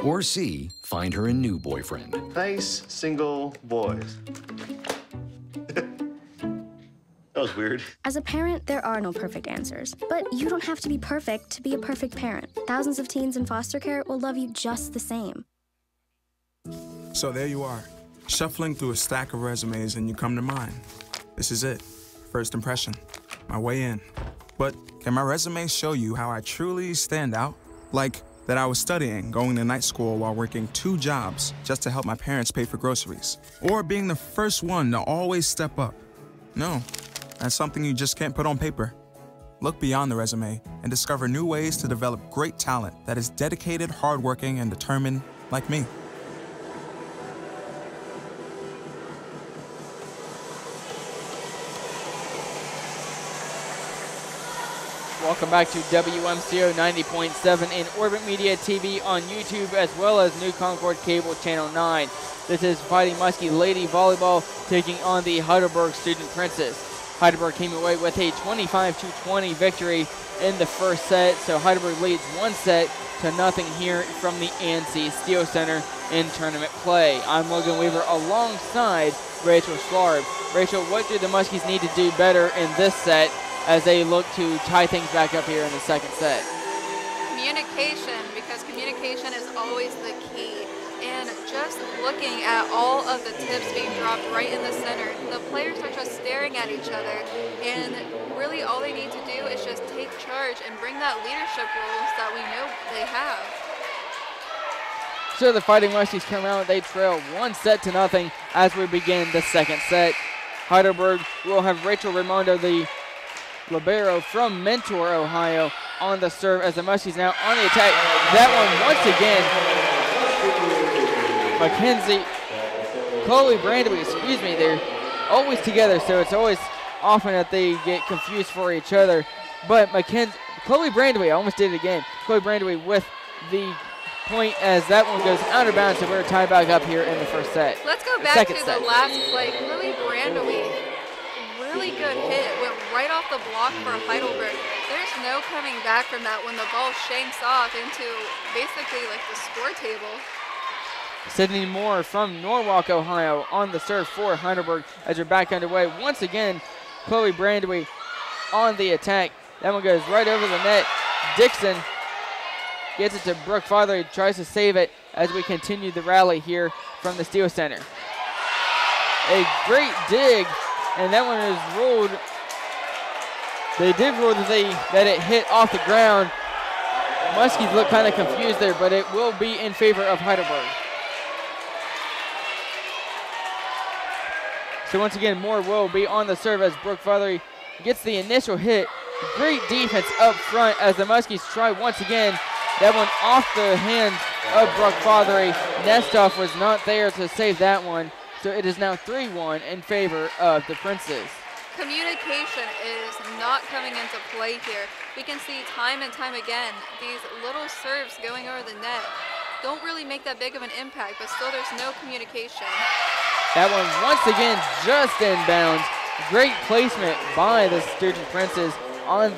Or C, find her a new boyfriend? Nice single boys. That was weird. As a parent, there are no perfect answers. But you don't have to be perfect to be a perfect parent. Thousands of teens in foster care will love you just the same. So there you are, shuffling through a stack of resumes and you come to mine. This is it, first impression, my way in. But can my resume show you how I truly stand out? Like that I was studying, going to night school while working 2 jobs just to help my parents pay for groceries. Or being the first one to always step up. No, that's something you just can't put on paper. Look beyond the resume and discover new ways to develop great talent that is dedicated, hardworking, and determined like me. Welcome back to WMCO 90.7 in Orbit Media TV on YouTube, as well as New Concord Cable Channel 9. This is Fighting Muskie Lady Volleyball taking on the Heidelberg Student Princess. Heidelberg came away with a 25-20 victory in the first set, so Heidelberg leads 1-0 here from the ANC Steel Center in tournament play. I'm Logan Weaver alongside Rachel Schlarb. Rachel, what do the Muskies need to do better in this set as they look to tie things back up here in the second set? Communication, because communication is always the key. And just looking at all of the tips being dropped right in the center, the players are just staring at each other. And really all they need to do is just take charge and bring that leadership roles that we know they have. So the Fighting Muskies come out, they trail 1-0 as we begin the second set. Heidelberg will have Rachel Raimondo, the libero from Mentor, Ohio, on the serve as the Muskies now on the attack. That one once again, Chloe Brandowy, they're always together, so it's always often that they get confused for each other. But Chloe Brandowy, I almost did it again. Chloe Brandowy with the point as that one goes out of bounds, so we're tied back up here in the first set. Let's go back to the last play. Chloe Brandowy, really good hit, went right off the block for Heidelberg. There's no coming back from that when the ball shanks off into basically like the score table. Sydney Moore from Norwalk, Ohio on the serve for Heidelberg as we're back underway. Once again, Chloe Brandowy on the attack. That one goes right over the net. Dixon gets it to Brooke Father. He tries to save it as we continue the rally here from the Steel Center. A great dig, and that one is ruled. They did rule that it hit off the ground. Muskies look kind of confused there, but it will be in favor of Heidelberg. So once again, Moore will be on the serve as Brooke Father gets the initial hit. Great defense up front as the Muskies try once again. That one off the hands of Brooke Father. Nestoff was not there to save that one. So it is now 3-1 in favor of the Princes. Communication is not coming into play here. We can see time and time again, these little serves going over the net don't really make that big of an impact, but still there's no communication. That one once again just inbounds. Great placement by the Student Princes on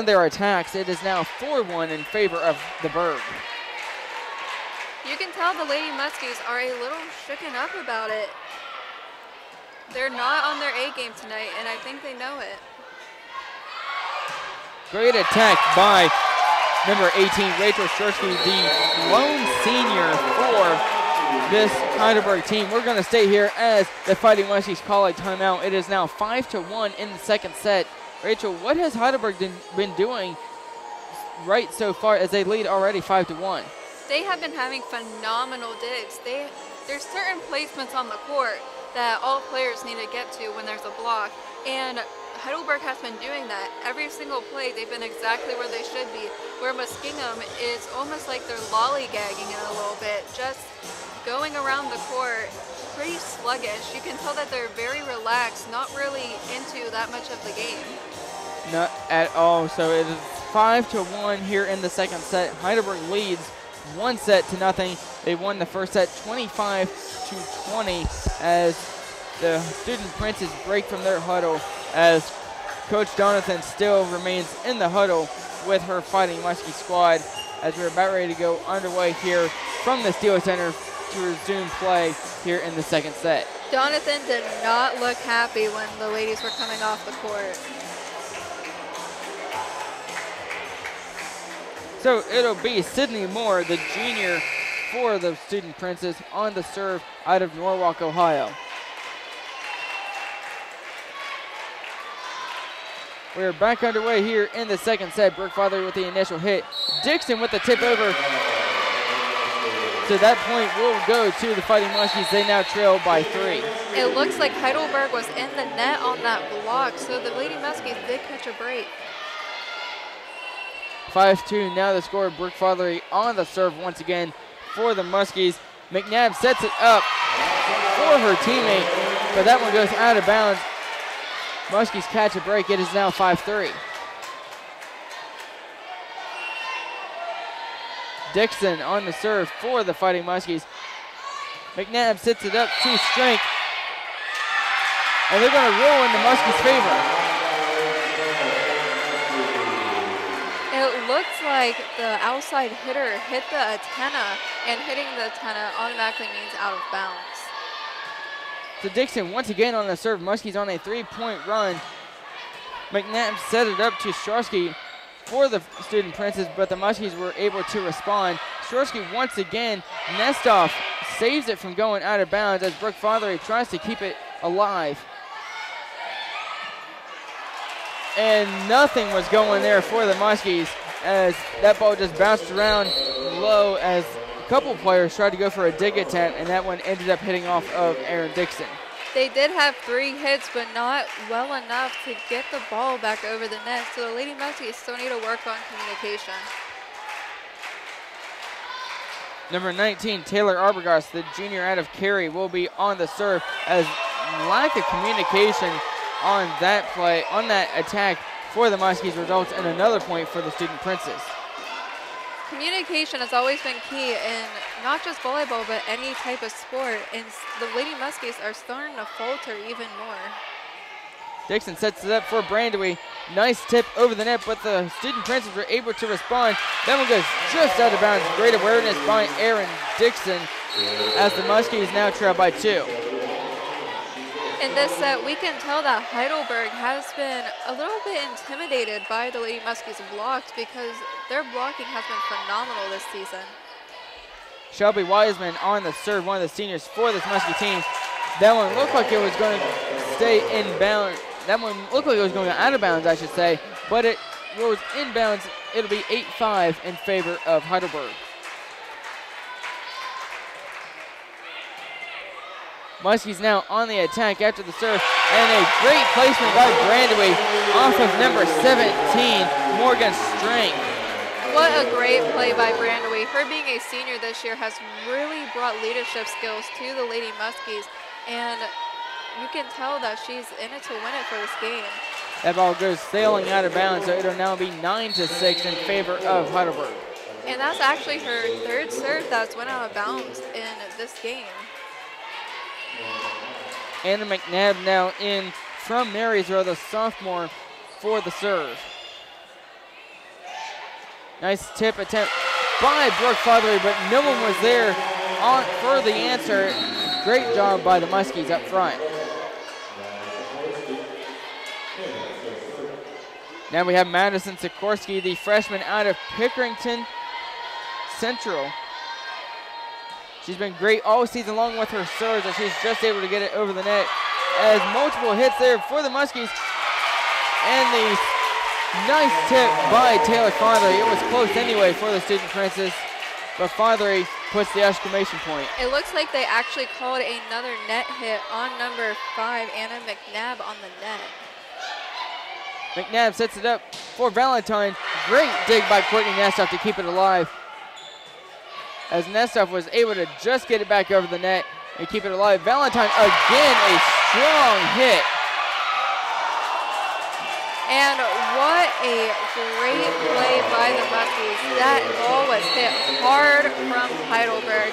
their attacks. It is now 4-1 in favor of the Berg. You can tell the Lady Muskies are a little shooken up about it. They're not on their A game tonight, and I think they know it. Great attack by number 18, Rachel Shursky, the lone senior for this Heidelberg team. We're going to stay here as the Fighting Muskies call a timeout. It is now 5-1 in the second set. Rachel, what has Heidelberg been doing right so far as they lead already 5-1? They have been having phenomenal digs. There's certain placements on the court that all players need to get to when there's a block, and Heidelberg has been doing that. Every single play, they've been exactly where they should be, where Muskingum is almost like they're lollygagging it a little bit, just going around the court, pretty sluggish. You can tell that they're very relaxed, not really into that much of the game. Not at all. So it is 5-1 here in the second set. Heidelberg leads 1-0. They won the first set 25-20 as the Student Princes break from their huddle as Coach Donathan still remains in the huddle with her Fighting Muskie squad as we're about ready to go underway here from the Steel Center to resume play here in the second set. Jonathan did not look happy when the ladies were coming off the court. So it'll be Sydney Moore, the junior for the Student Princes, on the serve out of Norwalk, Ohio. We're back underway here in the second set. Brooke Father with the initial hit. Dixon with the tip over. To that point will go to the Fighting Muskies. They now trail by 3. It looks like Heidelberg was in the net on that block, so the Lady Muskies did catch a break. 5-2 now the score. Brooke Father on the serve once again for the Muskies. McNabb sets it up for her teammate, but that one goes out of bounds. Muskies catch a break. It is now 5-3. Dixon on the serve for the Fighting Muskies. McNabb sets it up to strength, and they're going to roll in the Muskies' favor. It looks like the outside hitter hit the antenna, and hitting the antenna automatically means out of bounds. So Dixon once again on the serve. Muskies on a 3-point run. McNabb set it up to Strarsky for the Student Princes, but the Muskies were able to respond. Strarsky once again, Nestoff saves it from going out of bounds as Brooke Father tries to keep it alive. And nothing was going there for the Muskies as that ball just bounced around low as a couple players tried to go for a dig attempt, and that one ended up hitting off of Aaron Dixon. They did have 3 hits, but not well enough to get the ball back over the net, so the Lady Muskies still need to work on communication. Number 19, Taylor Arbogast, the junior out of Cary, will be on the serve as lack of communication on that play, on that attack for the Muskies results in another point for the Student Princes. Communication has always been key in not just volleyball, but any type of sport, and the Lady Muskies are starting to falter even more. Dixon sets it up for Brandewy. Nice tip over the net, but the Student Princes were able to respond. That one goes just out of bounds. Great awareness by Aaron Dixon as the Muskies now trail by 2. In this set, we can tell that Heidelberg has been a little bit intimidated by the Lady Muskies blocks because their blocking has been phenomenal this season. Shelby Wiseman on the serve, one of the seniors for this Muskie team. That one looked like it was going to stay in bounds. That one looked like it was going out of bounds, I should say, but it was in bounds. It'll be 8-5 in favor of Heidelberg. Muskies now on the attack after the serve, and a great placement by Brandewy off of number 17, Morgan Strang. What a great play by Brandewy. Her being a senior this year has really brought leadership skills to the Lady Muskies, and you can tell that she's in it to win it for this game. That ball goes sailing out of bounds, so it'll now be 9-6 in favor of Heidelberg. And that's actually her 3rd serve that's went out of bounds in this game. Anna McNabb now in from Marysville, the sophomore, for the serve. Nice tip attempt by Brooke Father, but no one was there for the answer. Great job by the Muskies up front. Now we have Madison Sikorsky, the freshman out of Pickerington Central. She's been great all season long with her serves, and she's just able to get it over the net. As multiple hits there for the Muskies. And the nice tip by Taylor Farthery. It was close anyway for the Student Princes, but Farthery puts the exclamation point. It looks like they actually called another net hit on number 5, Anna McNabb, on the net. McNabb sets it up for Valentine. Great dig by Courtney Nestoff to keep it alive, as Nestoff was able to just get it back over the net and keep it alive. Valentine again, a strong hit. And what a great play by the Muskies. That ball was hit hard from Heidelberg,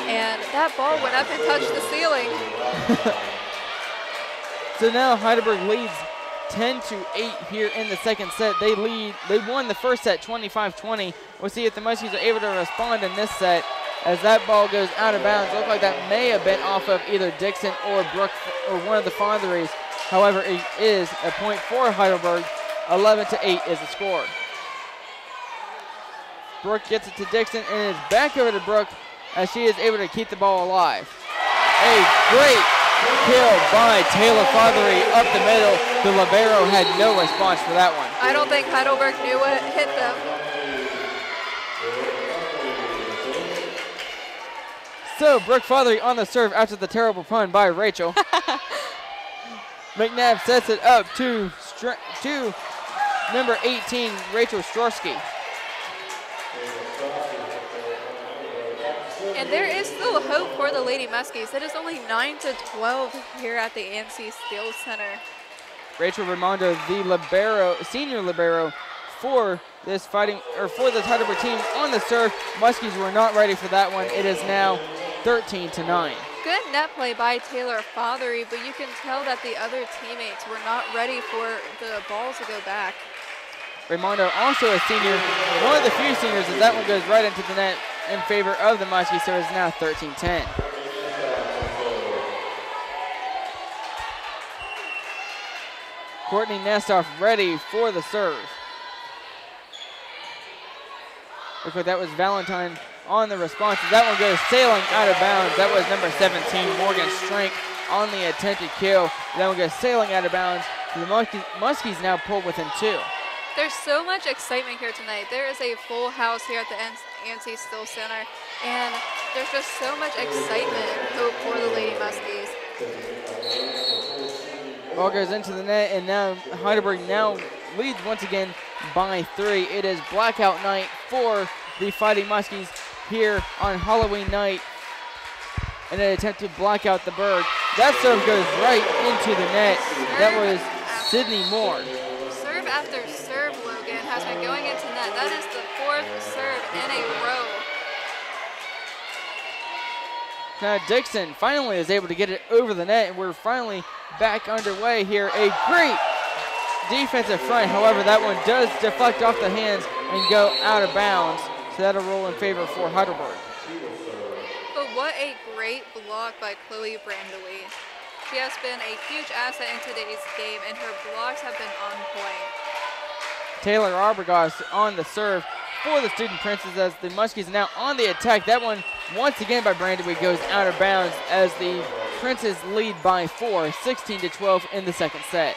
and that ball went up and touched the ceiling. So now Heidelberg leads 10-8 here in the second set. They won the first set 25-20. We'll see if the Muskies are able to respond in this set as that ball goes out of bounds. Looked like that may have been off of either Dixon or Brooke or one of the Fonderies. However, it is a point for Heidelberg. 11-8 is the score. Brooke gets it to Dixon, and it's back over to Brooke as she is able to keep the ball alive. A great kill by Taylor Fondery up the middle. The libero had no response for that one. I don't think Heidelberg knew what hit them. So Brooke Fondery on the serve after the terrible pun by Rachel. McNabb sets it up to number 18, Rachel Strorsky. And there is still hope for the Lady Muskies. It is only 9-12 here at the ANC Steel Center. Rachel Raimondo, the senior libero for this Heidelberg team on the serve. Muskies were not ready for that one. It is now 13-9. Good net play by Taylor Fondery, but you can tell that the other teammates were not ready for the ball to go back. Raimondo, also a senior, one of the few seniors, as that one goes right into the net in favor of the Muskies, so it's now 13-10. Courtney Nestoff ready for the serve. Looks like that was Valentine on the response. That one goes sailing out of bounds. That was number 17, Morgan Strink, on the attempted kill. That one goes sailing out of bounds. The Muskies now pull within 2. There's so much excitement here tonight. There is a full house here at the ANC Steel Center, and there's just so much excitement and hope for the Lady Muskies. Ball goes into the net, and now Heidelberg now leads once again by 3. It is blackout night for the Fighting Muskies here on Halloween night in an attempt to black out the bird. That serve goes right into the net. That was Sydney Moore. Serve after serve, Logan, has been going into net. That is the 4th serve in a row. Now Dixon finally is able to get it over the net, and we're finally back underway here. A great defensive front. However, that one does deflect off the hands and go out of bounds. So that'll roll in favor for Heidelberg. But what a great block by Chloe Brandowy. She has been a huge asset in today's game, and her blocks have been on point. Taylor Arbogast on the serve for the Student Princes as the Muskies now on the attack. That one, once again by Brandowy, goes out of bounds as the Princes lead by 4, 16-12 in the second set.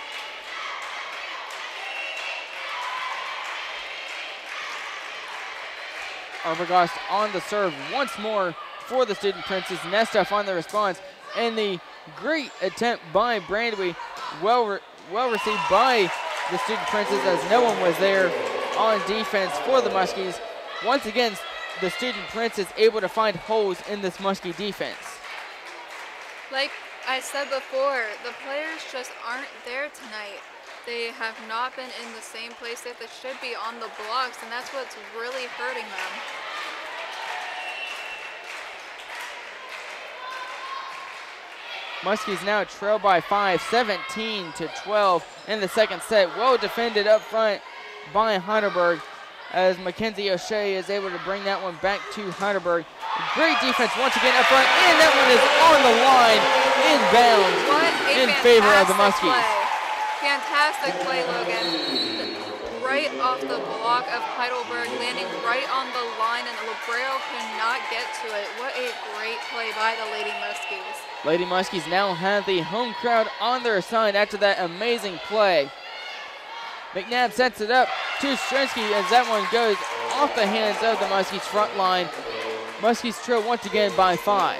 Arbogast on the serve once more for the Student Princes. Nestoff on the response, and the great attempt by Brandowy, well received by the Student Princes as no one was there on defense for the Muskies. Once again, the Student Princes able to find holes in this Muskie defense. Like I said before, the players just aren't there tonight. They have not been in the same place that they should be on the blocks, and that's what's really hurting them. Muskies now trail by 5, 17-12 in the second set. Well defended up front by Heidelberg as Mackenzie O'Shea is able to bring that one back to Heidelberg. Great defense once again up front, and that one is on the line, inbounds in favor of the Muskies. Fantastic play, Logan. Right off the block of Heidelberg, landing right on the line, and the libero could not get to it. What a great play by the Lady Muskies. Lady Muskies now have the home crowd on their side after that amazing play. McNabb sets it up to Strensky as that one goes off the hands of the Muskies front line. Muskies trail once again by 5.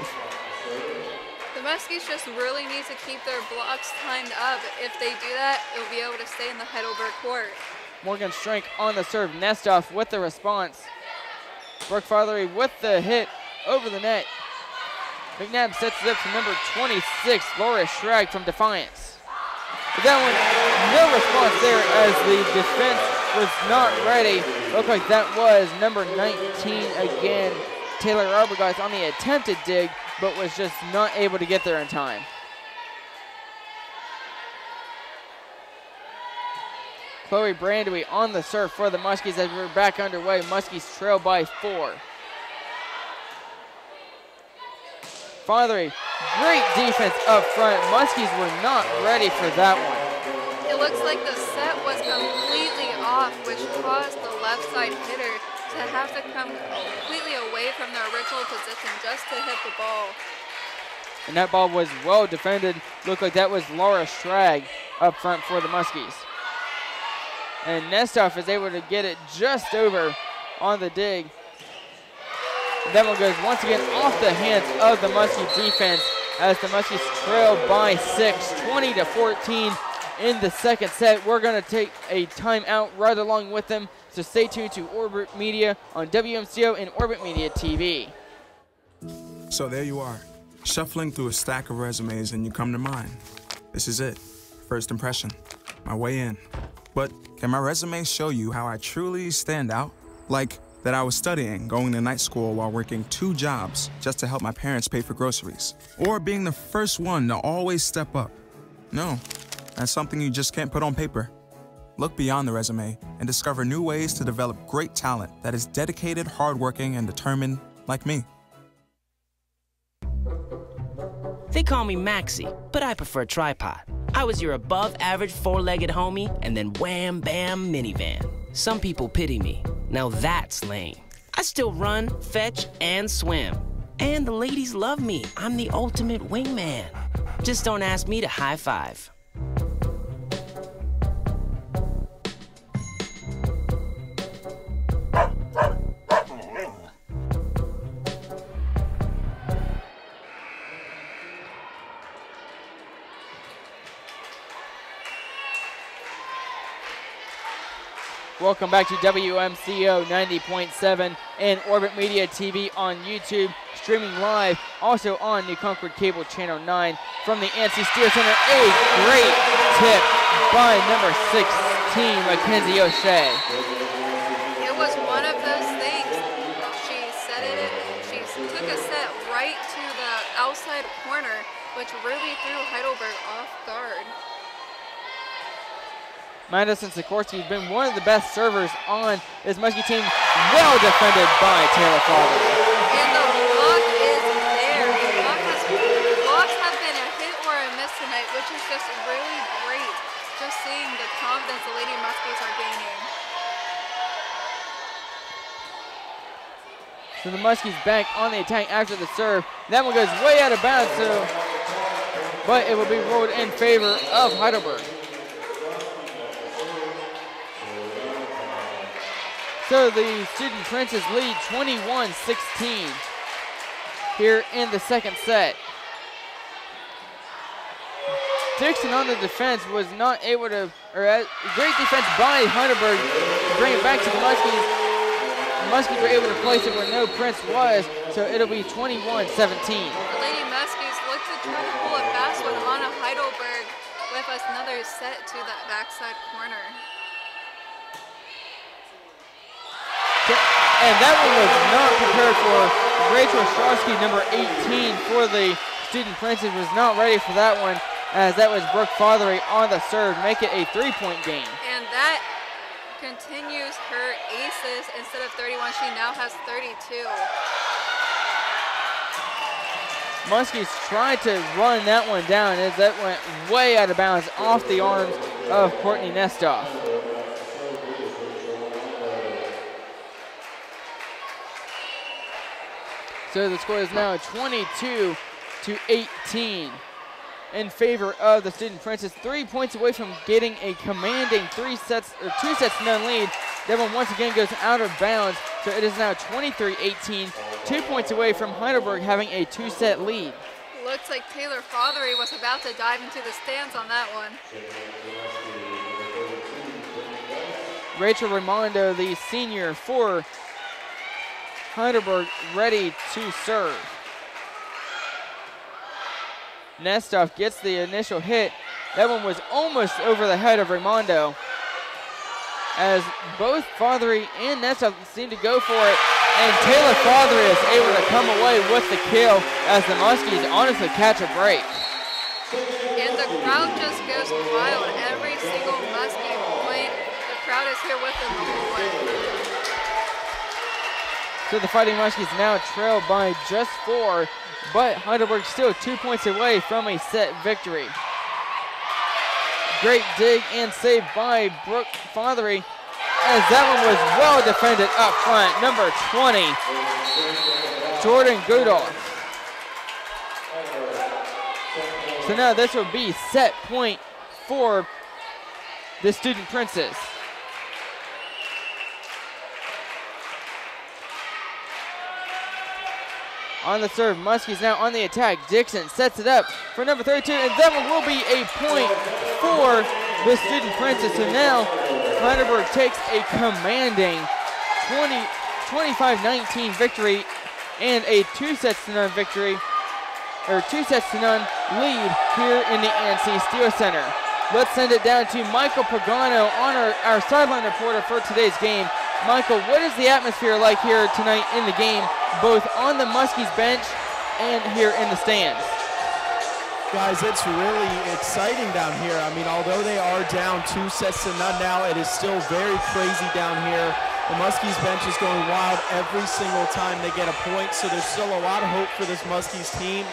The Muskies just really need to keep their blocks timed up. If they do that, they'll be able to stay in the Heidelberg court. Morgan Strink on the serve. Nestoff with the response. Brooke Fondery with the hit over the net. McNabb sets it up to number 26, Laura Schrag from Defiance. But that one, no response there as the defense was not ready. Looked like that was number 19 again, Taylor Arbogast on the attempted dig, but was just not able to get there in time. Chloe Brandowy on the serve for the Muskies as we're back underway. Muskies trail by 4. Fatheree. Great defense up front. Muskies were not ready for that one. It looks like the set was completely off, which caused the left side hitter to have to come completely away from their original position just to hit the ball. And that ball was well defended. Looked like that was Laura Strag up front for the Muskies. And Nestoff is able to get it just over on the dig. And that one goes once again off the hands of the Muskie defense as the Muskies trail by 6, 20-14 in the second set. We're going to take a timeout right along with them, so stay tuned to Orbit Media on WMCO and Orbit Media TV. So there you are, shuffling through a stack of resumes and you come to mine. This is it, first impression, my way in. But can my resume show you how I truly stand out? Like that I was studying, going to night school while working 2 jobs just to help my parents pay for groceries. Or being the first one to always step up. No, that's something you just can't put on paper. Look beyond the resume and discover new ways to develop great talent that is dedicated, hardworking, and determined like me. They call me Maxie, but I prefer tripod. I was your above-average 4-legged homie and then wham-bam minivan. Some people pity me. Now that's lame. I still run, fetch, and swim. And the ladies love me. I'm the ultimate wingman. Just don't ask me to high five. Welcome back to WMCO 90.7 and Orbit Media TV on YouTube, streaming live, also on New Concord Cable Channel 9 from the Anstey Steel Center. A great tip by number 16, Mackenzie O'Shea. It was one of those things. She set it, she took a set right to the outside corner, which really threw Heidelberg off guard. Madison Sikorsky has been one of the best servers on this Muskie team, well defended by Taylor Father. And the block is there. Blocks have been a hit or a miss tonight, which is just really great. Just seeing the confidence the Lady Muskies are gaining. So the Muskies back on the attack after the serve. That one goes way out of bounds, but it will be ruled in favor of Heidelberg. So the Student Princes lead 21-16 here in the second set. Dixon on the defense was not able to, great defense by Heidelberg to bring it back to the Muskies. The Muskies were able to place it where no Prince was, so it'll be 21-17. The Lady Muskies look to try to pull a fast one on a Heidelberg with us another set to that backside corner. And that one was not prepared for. Rachel Ostrowski, number 18 for the Student Princes, was not ready for that one, as that was Brooke Fatheree on the serve, make it a 3-point game. And that continues her aces. Instead of 31, she now has 32. Muskies tried to run that one down as that went way out of bounds off the arms of Courtney Nestoff. So the score is now 22-18 in favor of the Student Princes. 3 points away from getting a commanding 2 sets to none lead. That one once again goes out of bounds. So it is now 23-18, 2 points away from Heidelberg having a 2-set lead. Looks like Taylor Fatheree was about to dive into the stands on that one. Rachel Raimondo, the senior for Heidelberg, ready to serve. Nestoff gets the initial hit. That one was almost over the head of Raimondo, as both Fatheree and Nestoff seem to go for it, and Taylor Fatheree is able to come away with the kill as the Muskies honestly catch a break. And the crowd just goes wild. Every single Muskie point, the crowd is here with them the whole way. So the Fighting Muskies now trail by just 4. but Heidelberg still 2 points away from a set victory. Great dig and save by Brooke Fothery, as that one was well defended up front. Number 20, Jordan Goodall. So now this will be set point for the Student Princes. On the serve, Muskies now on the attack. Dixon sets it up for number 32, and that one will be a point for the Student Princes. So now Heidelberg takes a commanding 25-19 victory and a 2-0 victory, or 2-0 lead here in the ANC Steel Center. Let's send it down to Michael Pagano, on our sideline reporter for today's game. Michael, what is the atmosphere like here tonight in the game, both on the Muskies bench and here in the stands? Guys, it's really exciting down here. I mean, although they are down 2-0 now, it is still very crazy down here. The Muskies bench is going wild every single time they get a point, so there's still a lot of hope for this Muskies team.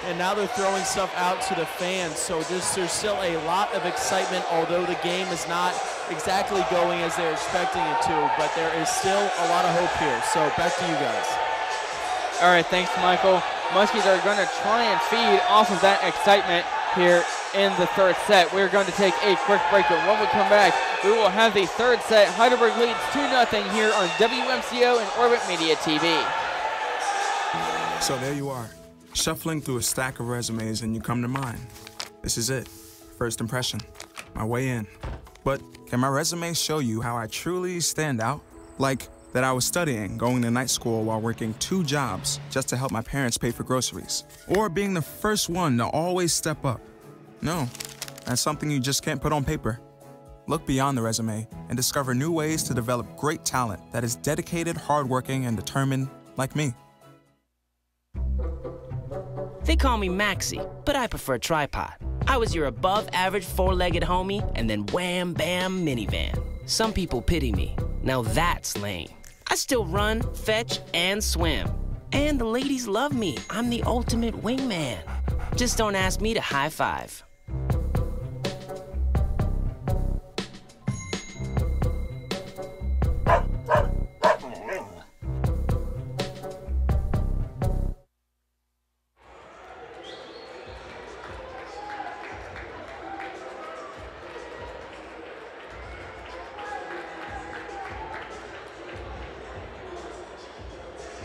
And now they're throwing stuff out to the fans, so there's still a lot of excitement, although the game is not exactly going as they're expecting it to, but there is still a lot of hope here. So back to you guys. All right, thanks, Michael. Muskies are going to try and feed off of that excitement here in the third set. We're going to take a quick break, but when we come back, we will have the third set. Heidelberg leads 2-0 here on WMCO and Orbit Media TV. So there you are, shuffling through a stack of resumes and you come to mine. This is it, first impression, my way in. But can my resume show you how I truly stand out? Like that I was studying, going to night school while working 2 jobs just to help my parents pay for groceries. Or being the first one to always step up. No, that's something you just can't put on paper. Look beyond the resume and discover new ways to develop great talent that is dedicated, hardworking, and determined like me. They call me Maxie, but I prefer tripod. I was your above-average 4-legged homie, and then wham, bam, minivan. Some people pity me. Now that's lame. I still run, fetch, and swim. And the ladies love me. I'm the ultimate wingman. Just don't ask me to high five.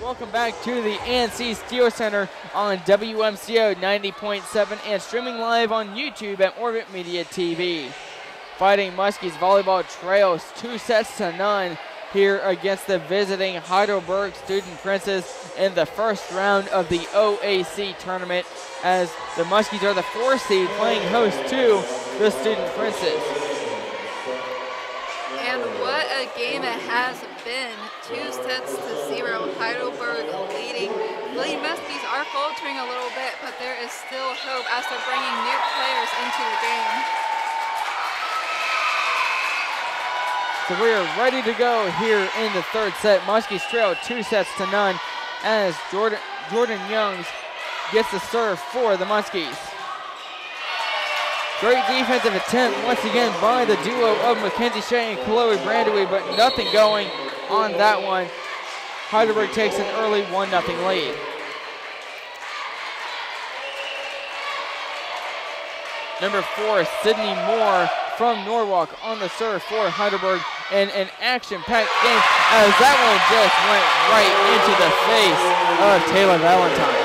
Welcome back to the ANC Steel Center on WMCO 90.7 and streaming live on YouTube at Orbit Media TV. Fighting Muskies volleyball trails 2-0 here against the visiting Heidelberg Student Princes in the first round of the OAC tournament, as the Muskies are the 4 seed playing host to the Student Princes. And what a game it has been. 2-0. Heidelberg leading. The Muskies are faltering a little bit, but there is still hope as they're bringing new players into the game. So we are ready to go here in the third set. Muskies trail 2-0 as Jordan Youngs gets the serve for the Muskies. Great defensive attempt once again by the duo of Mackenzie Shea and Chloe Brandewee, but nothing going on that one. Heidelberg takes an early 1-0 lead. Number 4, Sydney Moore from Norwalk on the serve for Heidelberg, and an action-packed game as that one just went right into the face of Taylor Valentine.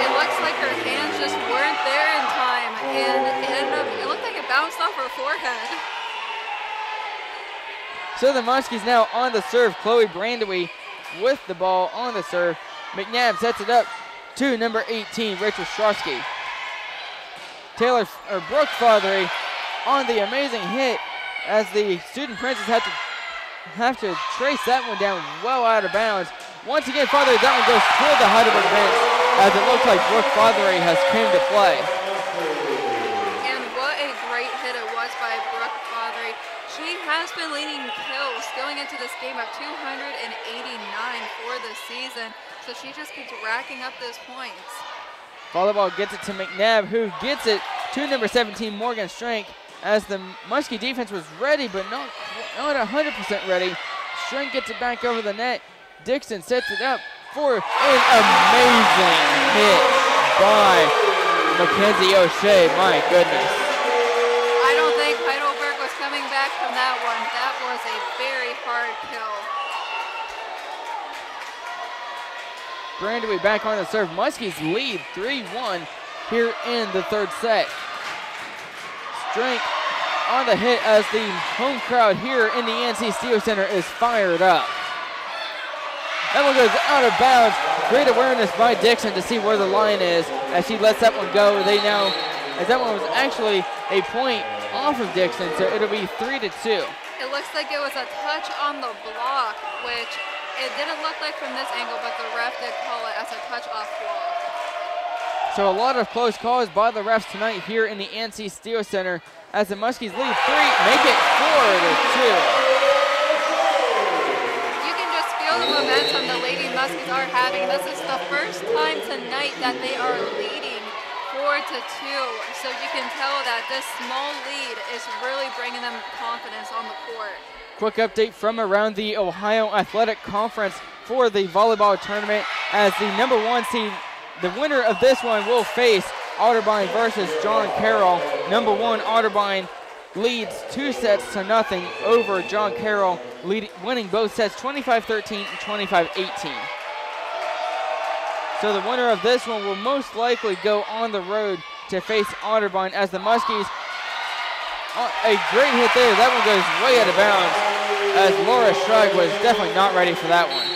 It looks like her hands just weren't there in time, and it looked like it bounced off her forehead. So the Muskies now on the serve. Chloe Brandewee with the ball on the serve. McNabb sets it up to number 18, Rachel Strosky. Brooke Fothery on the amazing hit as the Student Princes have to trace that one down well out of bounds. Once again, Fothery, that one goes toward the Heidelberg bench as it looks like Brooke Fothery has came to play. And what a great hit it was by Brooke Fothery. She has been leading kills going into this game at 289 for the season, so she just keeps racking up those points. Volleyball gets it to McNabb, who gets it to number 17, Morgan Strank, as the Muskie defense was ready, but not 100% ready. Strank gets it back over the net. Dixon sets it up for an amazing hit by Mackenzie O'Shea. My goodness. I don't think Heidelberg was coming back from that one. That was a very hard kill. Brandewee back on the serve. Muskies lead 3-1 here in the third set. Strank on the hit as the home crowd here in the NC Steel Center is fired up. That one goes out of bounds. Great awareness by Dixon to see where the line is as she lets that one go. They now, as that one was actually a point off of Dixon, so it'll be 3-2. It looks like it was a touch on the block, which it didn't look like from this angle, but the ref did call it as a touch off block. So a lot of close calls by the refs tonight here in the NC Steel Center as the Muskies lead 3, make it 4-2. You can just feel the momentum the Lady Muskies are having. This is the first time tonight that they are leading 4-2. So you can tell that this small lead is really bringing them confidence on the court. Quick update from around the Ohio Athletic Conference for the volleyball tournament as the number 1 seed, the winner of this one will face Otterbein versus John Carroll. Number 1 Otterbein leads 2-0 over John Carroll, winning both sets 25-13 and 25-18. So the winner of this one will most likely go on the road to face Otterbein as the Muskies. A great hit there. That one goes way out of bounds as Laura Shrug was definitely not ready for that one.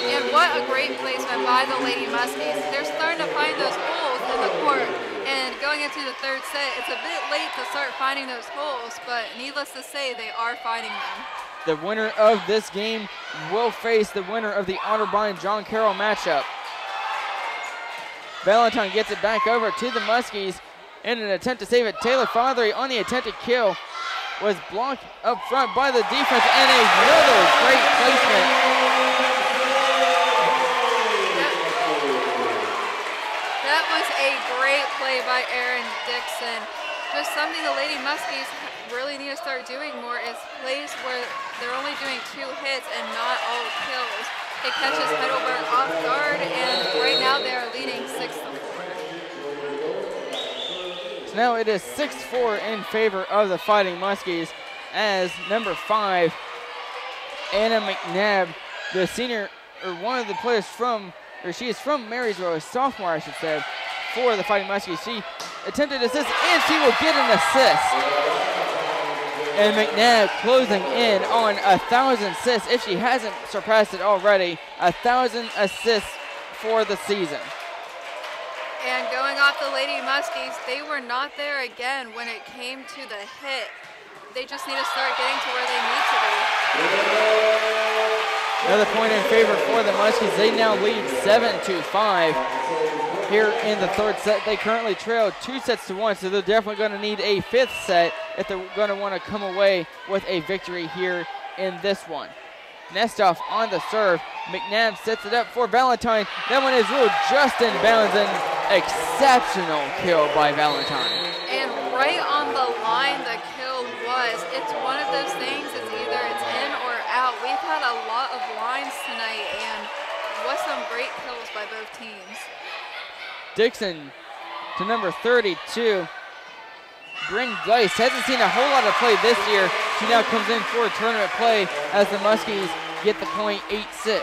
And what a great placement by the Lady Muskies. They're starting to find those holes in the court. And going into the third set, it's a bit late to start finding those holes, but needless to say, they are finding them. The winner of this game will face the winner of the Otterbein-John Carroll matchup. Valentine gets it back over to the Muskies in an attempt to save it. Taylor Fothery on the attempted kill was blocked up front by the defense, and another great placement. That was a great play by Erin Dixon. Just something the Lady Muskies really need to start doing more is plays where they're only doing 2 hits and not all kills. It catches Heidelberg off guard, and right now they are leading 6-4. So now it is 6-4 in favor of the Fighting Muskies as number 5, Anna McNabb, the senior, or one of the players from, or she is from Marysville, a sophomore I should say, for the Fighting Muskies. She attempted assist and she will get an assist. And McNabb closing in on 1,000 assists, if she hasn't surpassed it already, 1,000 assists for the season. And going off the Lady Muskies, they were not there again when it came to the hit. They just need to start getting to where they need to be. Another point in favor for the Muskies. They now lead 7-5 here in the third set. They currently trail 2-1, so they're definitely going to need a 5th set if they're going to want to come away with a victory here in this one. Nestoff on the serve. McNabb sets it up for Valentine. That one is ruled just in bounds. An exceptional kill by Valentine. And right on the line the kill was. It's one of those things, it's either it's in or out. We've had a lot of lines tonight, and what some great kills by both teams. Dixon to number 32. Bryn Gleiss hasn't seen a whole lot of play this year. She now comes in for a tournament play as the Muskies get the point 8-6.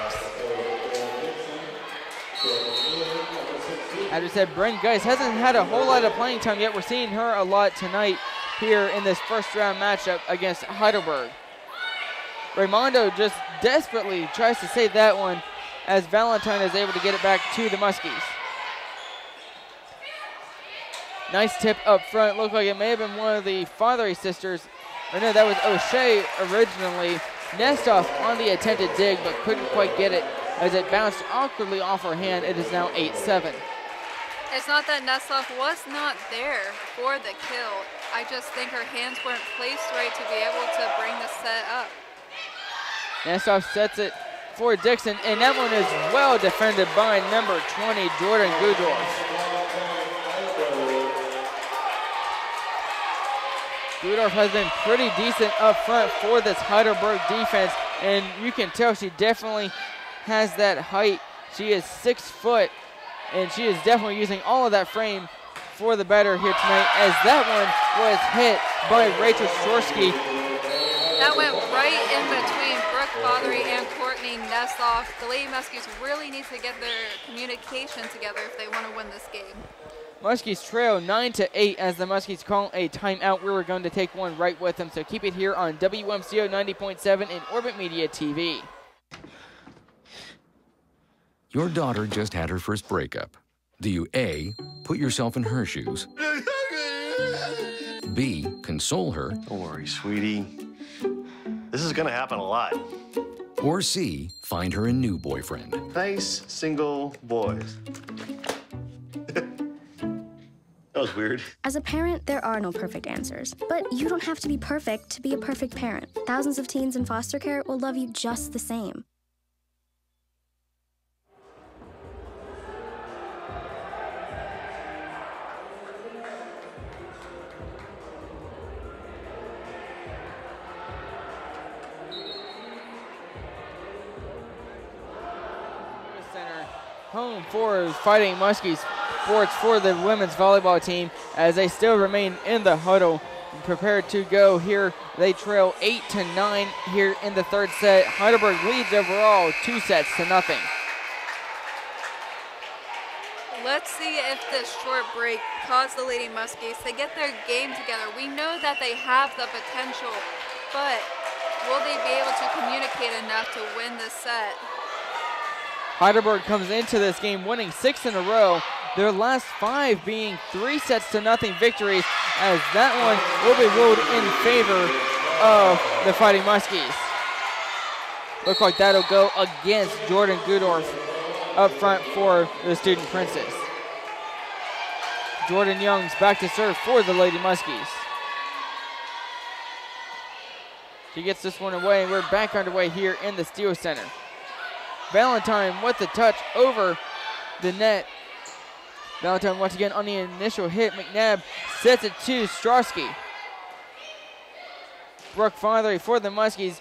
As I said, Bryn Gleiss hasn't had a whole lot of playing time yet. We're seeing her a lot tonight here in this first round matchup against Heidelberg. Raimondo just desperately tries to save that one as Valentine is able to get it back to the Muskies. Nice tip up front. Looked like it may have been one of the Fothery sisters. Or no, that was O'Shea originally. Nestoff on the attempted dig, but couldn't quite get it as it bounced awkwardly off her hand. It is now 8-7. It's not that Nestoff was not there for the kill. I just think her hands weren't placed right to be able to bring the set up. Nestoff sets it for Dixon, and that one is well defended by number 20, Jordan Gudorf. Gudorf has been pretty decent up front for this Heidelberg defense, and you can tell she definitely has that height. She is 6 foot, and she is definitely using all of that frame for the better here tonight, as that one was hit by Rachel Shorsky. That went right in between Brooke Fothery and Courtney Nesloff. The Lady Muskies really need to get their communication together if they want to win this game. Muskies trail 9-8 as the Muskies call a timeout. We were going to take one right with them, so keep it here on WMCO 90.7 and Orbit Media TV. Your daughter just had her first breakup. Do you A, put yourself in her shoes? B, console her? Don't worry, sweetie. This is gonna happen a lot. Or C, find her a new boyfriend? Nice single boys. That was weird. As a parent, there are no perfect answers. But you don't have to be perfect to be a perfect parent. Thousands of teens in foster care will love you just the same. Home for Fighting Muskies sports for the women's volleyball team as they still remain in the huddle, prepared to go here. They trail 8-9 here in the third set. Heidelberg leads overall 2-0. Let's see if this short break caused the Lady Muskies to get their game together. We know that they have the potential, but will they be able to communicate enough to win this set? Heidelberg comes into this game winning 6 in a row, their last 5 being 3-0 victories, as that one will be ruled in favor of the Fighting Muskies. Looks like that'll go against Jordan Gudorf up front for the Student Princess. Jordan Young's back to serve for the Lady Muskies. She gets this one away, and we're back underway here in the Steel Center. Valentine with the touch over the net. Valentine once again on the initial hit. McNabb sets it to Strosky. Brooke Fothery for the Muskies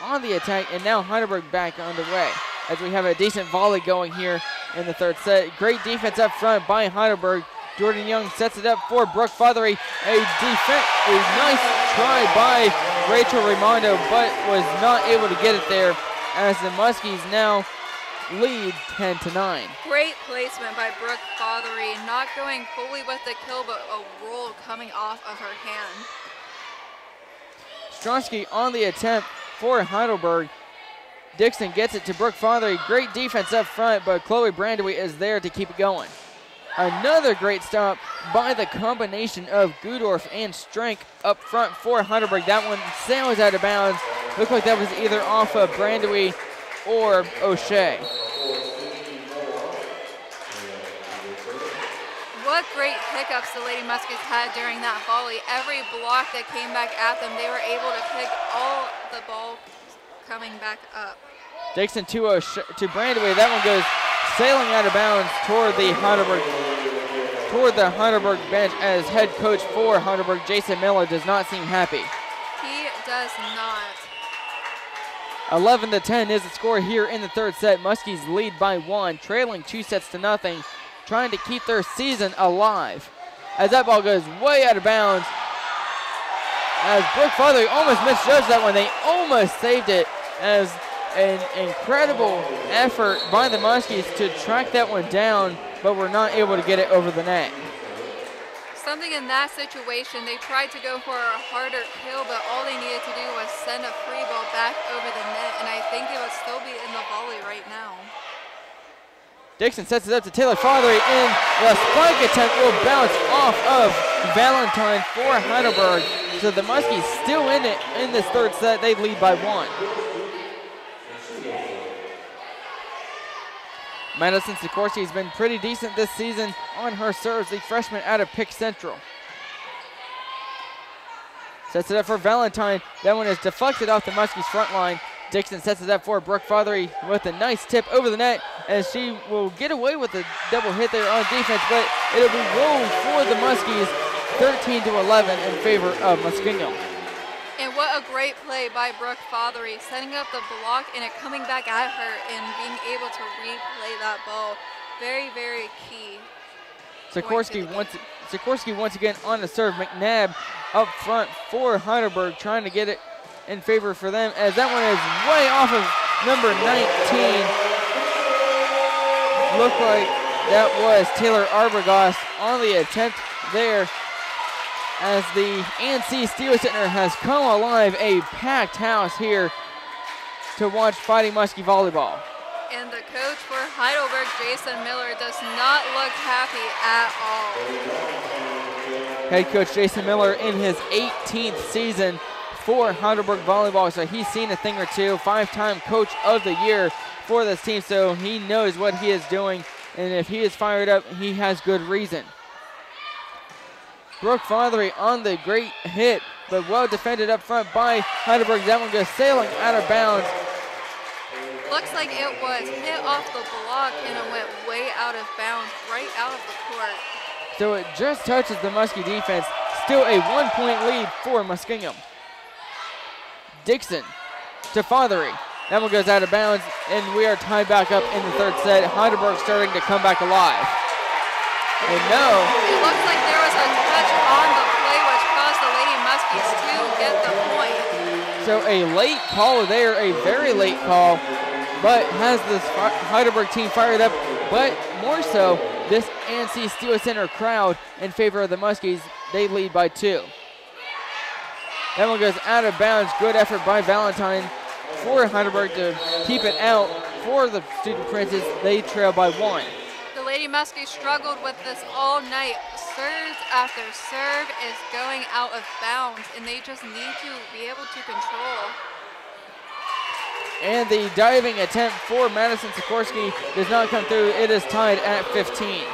on the attack, and now Heidelberg back underway as we have a decent volley going here in the third set. Great defense up front by Heidelberg. Jordan Young sets it up for Brooke Fothery. A nice try by Rachel Raimondo, but was not able to get it there, as the Muskies now lead 10-9. Great placement by Brooke Fothery, not going fully with the kill, but a roll coming off of her hand. Stronsky on the attempt for Heidelberg. Dixon gets it to Brooke Fothery. Great defense up front, but Chloe Brandewy is there to keep it going. Another great stop by the combination of Gudorf and Strank up front for Heidelberg. That one sails out of bounds. Looked like that was either off of Brandewy or O'Shea. What great hiccups the Lady Muskies had during that volley. Every block that came back at them, they were able to pick all the ball coming back up. Dixon to Brandewy. That one goes sailing out of bounds toward the Heidelberg bench, as head coach for Heidelberg, Jason Miller, does not seem happy. He does not. 11-10 is the score here in the third set. Muskies lead by 1, trailing 2-0, trying to keep their season alive. As that ball goes way out of bounds, as Brooke Fothery almost misjudged that one. They almost saved it, as an incredible effort by the Muskies to track that one down, but were not able to get it over the net. Something in that situation, they tried to go for a harder kill, but all they needed to do was send a free ball back over the net, and I think it would still be in the volley right now. Dixon sets it up to Taylor Fothery, and the spike attempt will bounce off of Valentine for Heidelberg. So the Muskies still in it in this third set. They lead by 1. Madison Sikorsky has been pretty decent this season on her serves, the freshman out of Pick Central. Sets it up for Valentine. That one is deflected off the Muskies front line. Dixon sets it up for Brooke Fothery with a nice tip over the net, as she will get away with a double hit there on defense, but it'll be rolled for the Muskies 13-11 in favor of Muskingum. And what a great play by Brooke Fothery, setting up the block and it coming back at her and being able to replay that ball. Very, very key. Sikorsky once again on the serve. McNabb up front for Heidelberg, trying to get it in favor for them, as that one is way off of number 19. Looked like that was Taylor Arbogast on the attempt there, as the ANC Steel Center has come alive, a packed house here to watch Fighting Muskie volleyball. And the coach for Heidelberg, Jason Miller, does not look happy at all. Head coach Jason Miller in his 18th season for Heidelberg volleyball, so he's seen a thing or two. 5-time coach of the year for this team, so he knows what he is doing, and if he is fired up, he has good reason. Brooke Fothery on the great hit, but well defended up front by Heidelberg. That one goes sailing out of bounds. Looks like it was hit off the block and it went way out of bounds, right out of the court. So it just touches the Muskie defense. Still a 1-point lead for Muskingum. Dixon to Fothery. That one goes out of bounds, and we are tied back up in the third set. Heidelberg starting to come back alive. And no. It looks like there was a touch on the play which caused the Lady Muskies to get the point. So a late call there, a very late call, but has this Heidelberg team fired up, but more so, this ANC Steel Center crowd in favor of the Muskies. They lead by 2. That one goes out of bounds. Good effort by Valentine for Heidelberg to keep it out for the Student Princes. They trail by 1. The Lady Muskies struggled with this all night. Serve after serve is going out of bounds, and they just need to be able to control. And the diving attempt for Madison Sikorsky does not come through. It is tied at 15.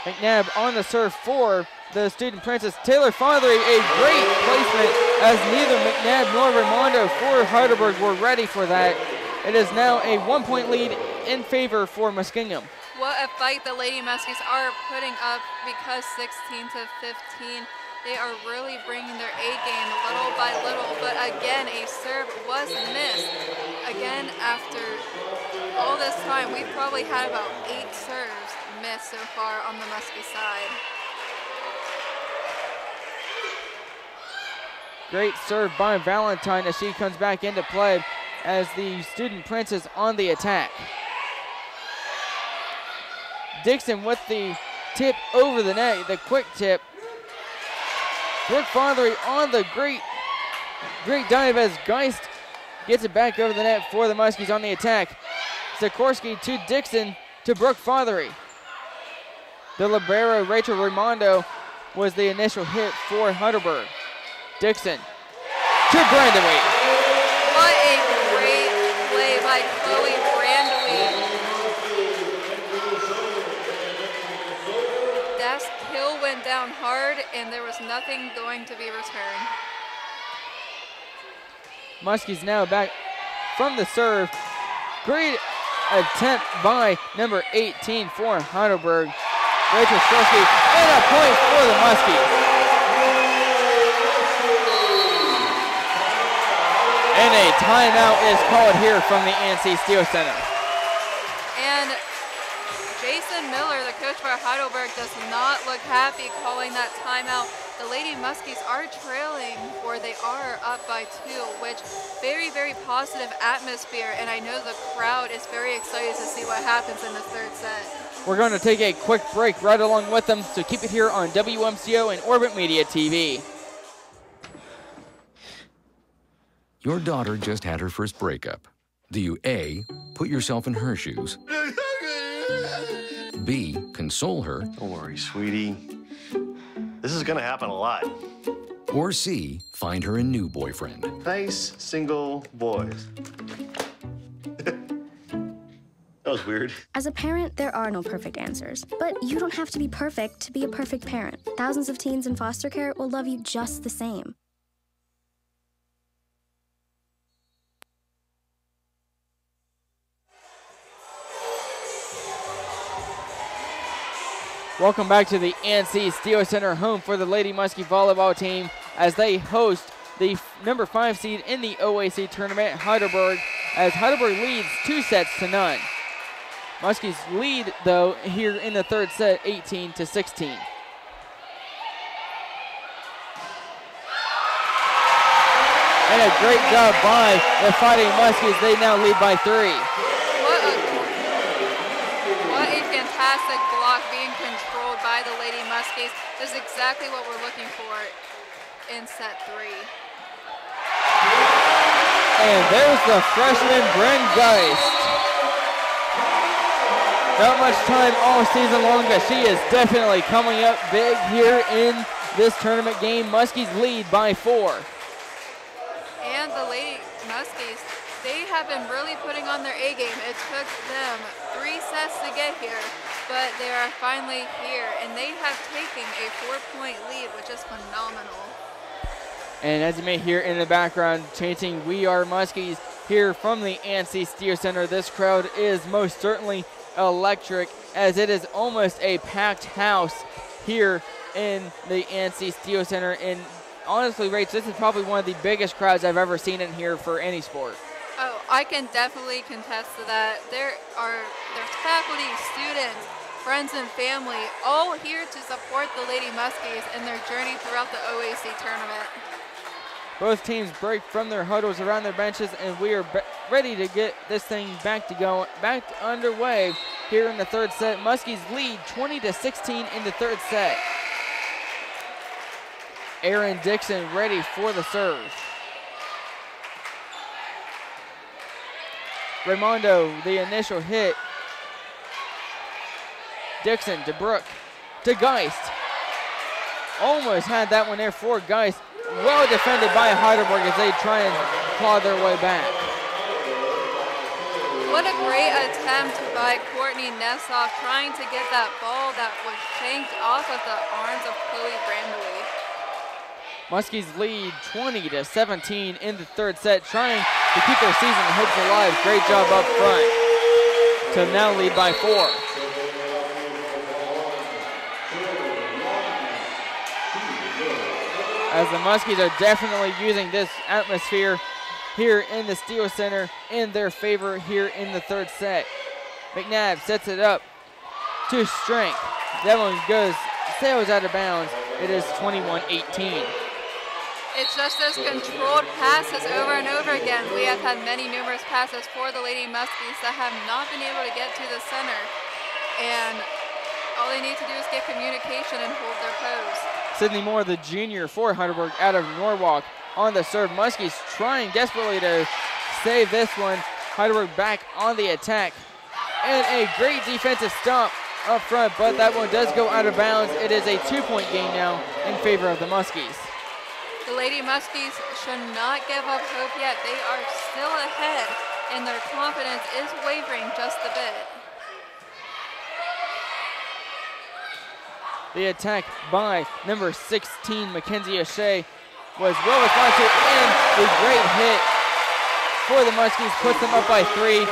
McNabb on the serve for the Student Princess. Taylor Fothery, a great placement, as neither McNabb nor Raimondo for Heidelberg were ready for that. It is now a 1-point lead in favor for Muskingum. What a fight the Lady Muskies are putting up, because 16-15, they are really bringing their A game little by little. But again, a serve was missed. Again, after all this time, we've probably had about 8 serves missed so far on the Muskie side. Great serve by Valentine as she comes back into play, as the Student Princess on the attack. Dixon with the tip over the net, the quick tip. Brooke Fothery on the great dive as Geist gets it back over the net for the Muskies on the attack. Sikorsky to Dixon to Brooke Fothery. The libero, Rachel Raimondo, was the initial hit for Heidelberg. Dixon to Brandewey. What a great play by Chloe Brandewey. That kill went down hard, and there was nothing going to be returned. Muskies now back from the serve. Great attempt by number 18 for Heidelberg, Rachel Sikorsky, and a point for the Muskies. And a timeout is called here from the ANC Steel Center. And Jason Miller, the coach for Heidelberg, does not look happy calling that timeout. The Lady Muskies are trailing, or they are up by 2, which very, very positive atmosphere, and I know the crowd is very excited to see what happens in the third set. We're going to take a quick break right along with them, so keep it here on WMCO and Orbit Media TV. Your daughter just had her first breakup. Do you A, put yourself in her shoes? B, console her? Don't worry, sweetie. This is gonna happen a lot. Or C, find her a new boyfriend? Nice, single boys. That was weird. As a parent, there are no perfect answers. But you don't have to be perfect to be a perfect parent. Thousands of teens in foster care will love you just the same. Welcome back to the ANC Steel Center, home for the Lady Muskie volleyball team, as they host the number 5 seed in the OAC tournament, Heidelberg, as Heidelberg leads 2-0. Muskies lead, though, here in the third set, 18-16. And a great job by the Fighting Muskies. They now lead by 3. What a fantastic block being controlled by the Lady Muskies. This is exactly what we're looking for in set 3. And there's the freshman Bryn Geist. Not much time all season long, but she is definitely coming up big here in this tournament game. Muskies lead by 4. And the Lady Muskies, they have been really putting on their A game. It took them 3 sets to get here, but they are finally here, and they have taken a 4-point lead, which is phenomenal. And as you may hear in the background, chanting "We Are Muskies" here from the ANC Steel Center, this crowd is most certainly electric, as it is almost a packed house here in the ANC Steel Center. And honestly, Rach, this is probably one of the biggest crowds I've ever seen in here for any sport. Oh, I can definitely contest to that. There's faculty, students, friends, and family all here to support the Lady Muskies in their journey throughout the OAC tournament. Both teams break from their huddles around their benches, and we are ready to get this thing back underway here in the third set. Muskies lead 20-16 in the third set. Aaron Dixon ready for the serve. Raimondo, the initial hit. Dixon to Brooke, to Geist. Almost had that one there for Geist. Well defended by Heidelberg as they try and claw their way back. What a great attempt by Courtney Nessoff, trying to get that ball that was shanked off of the arms of Chloe Brandowy. Muskies lead 20-17 in the third set, trying to keep their season hopes alive. Great job up front to now lead by 4. As the Muskies are definitely using this atmosphere here in the Steel Center in their favor here in the third set. McNabb sets it up to Strength. That one sails out of bounds. It is 21-18. It's just those controlled passes over and over again. We have had numerous passes for the Lady Muskies that have not been able to get to the center. And all they need to do is get communication and hold their pose. Sydney Moore, the junior for Heidelberg, out of Norwalk on the serve. Muskies trying desperately to save this one. Heidelberg back on the attack. And a great defensive stop up front, but that one does go out of bounds. It is a 2-point game now in favor of the Muskies. The Lady Muskies should not give up hope yet. They are still ahead, and their confidence is wavering just a bit. The attack by number 16, Mackenzie O'Shea, was well responsive, and a great hit for the Muskies puts them up by 3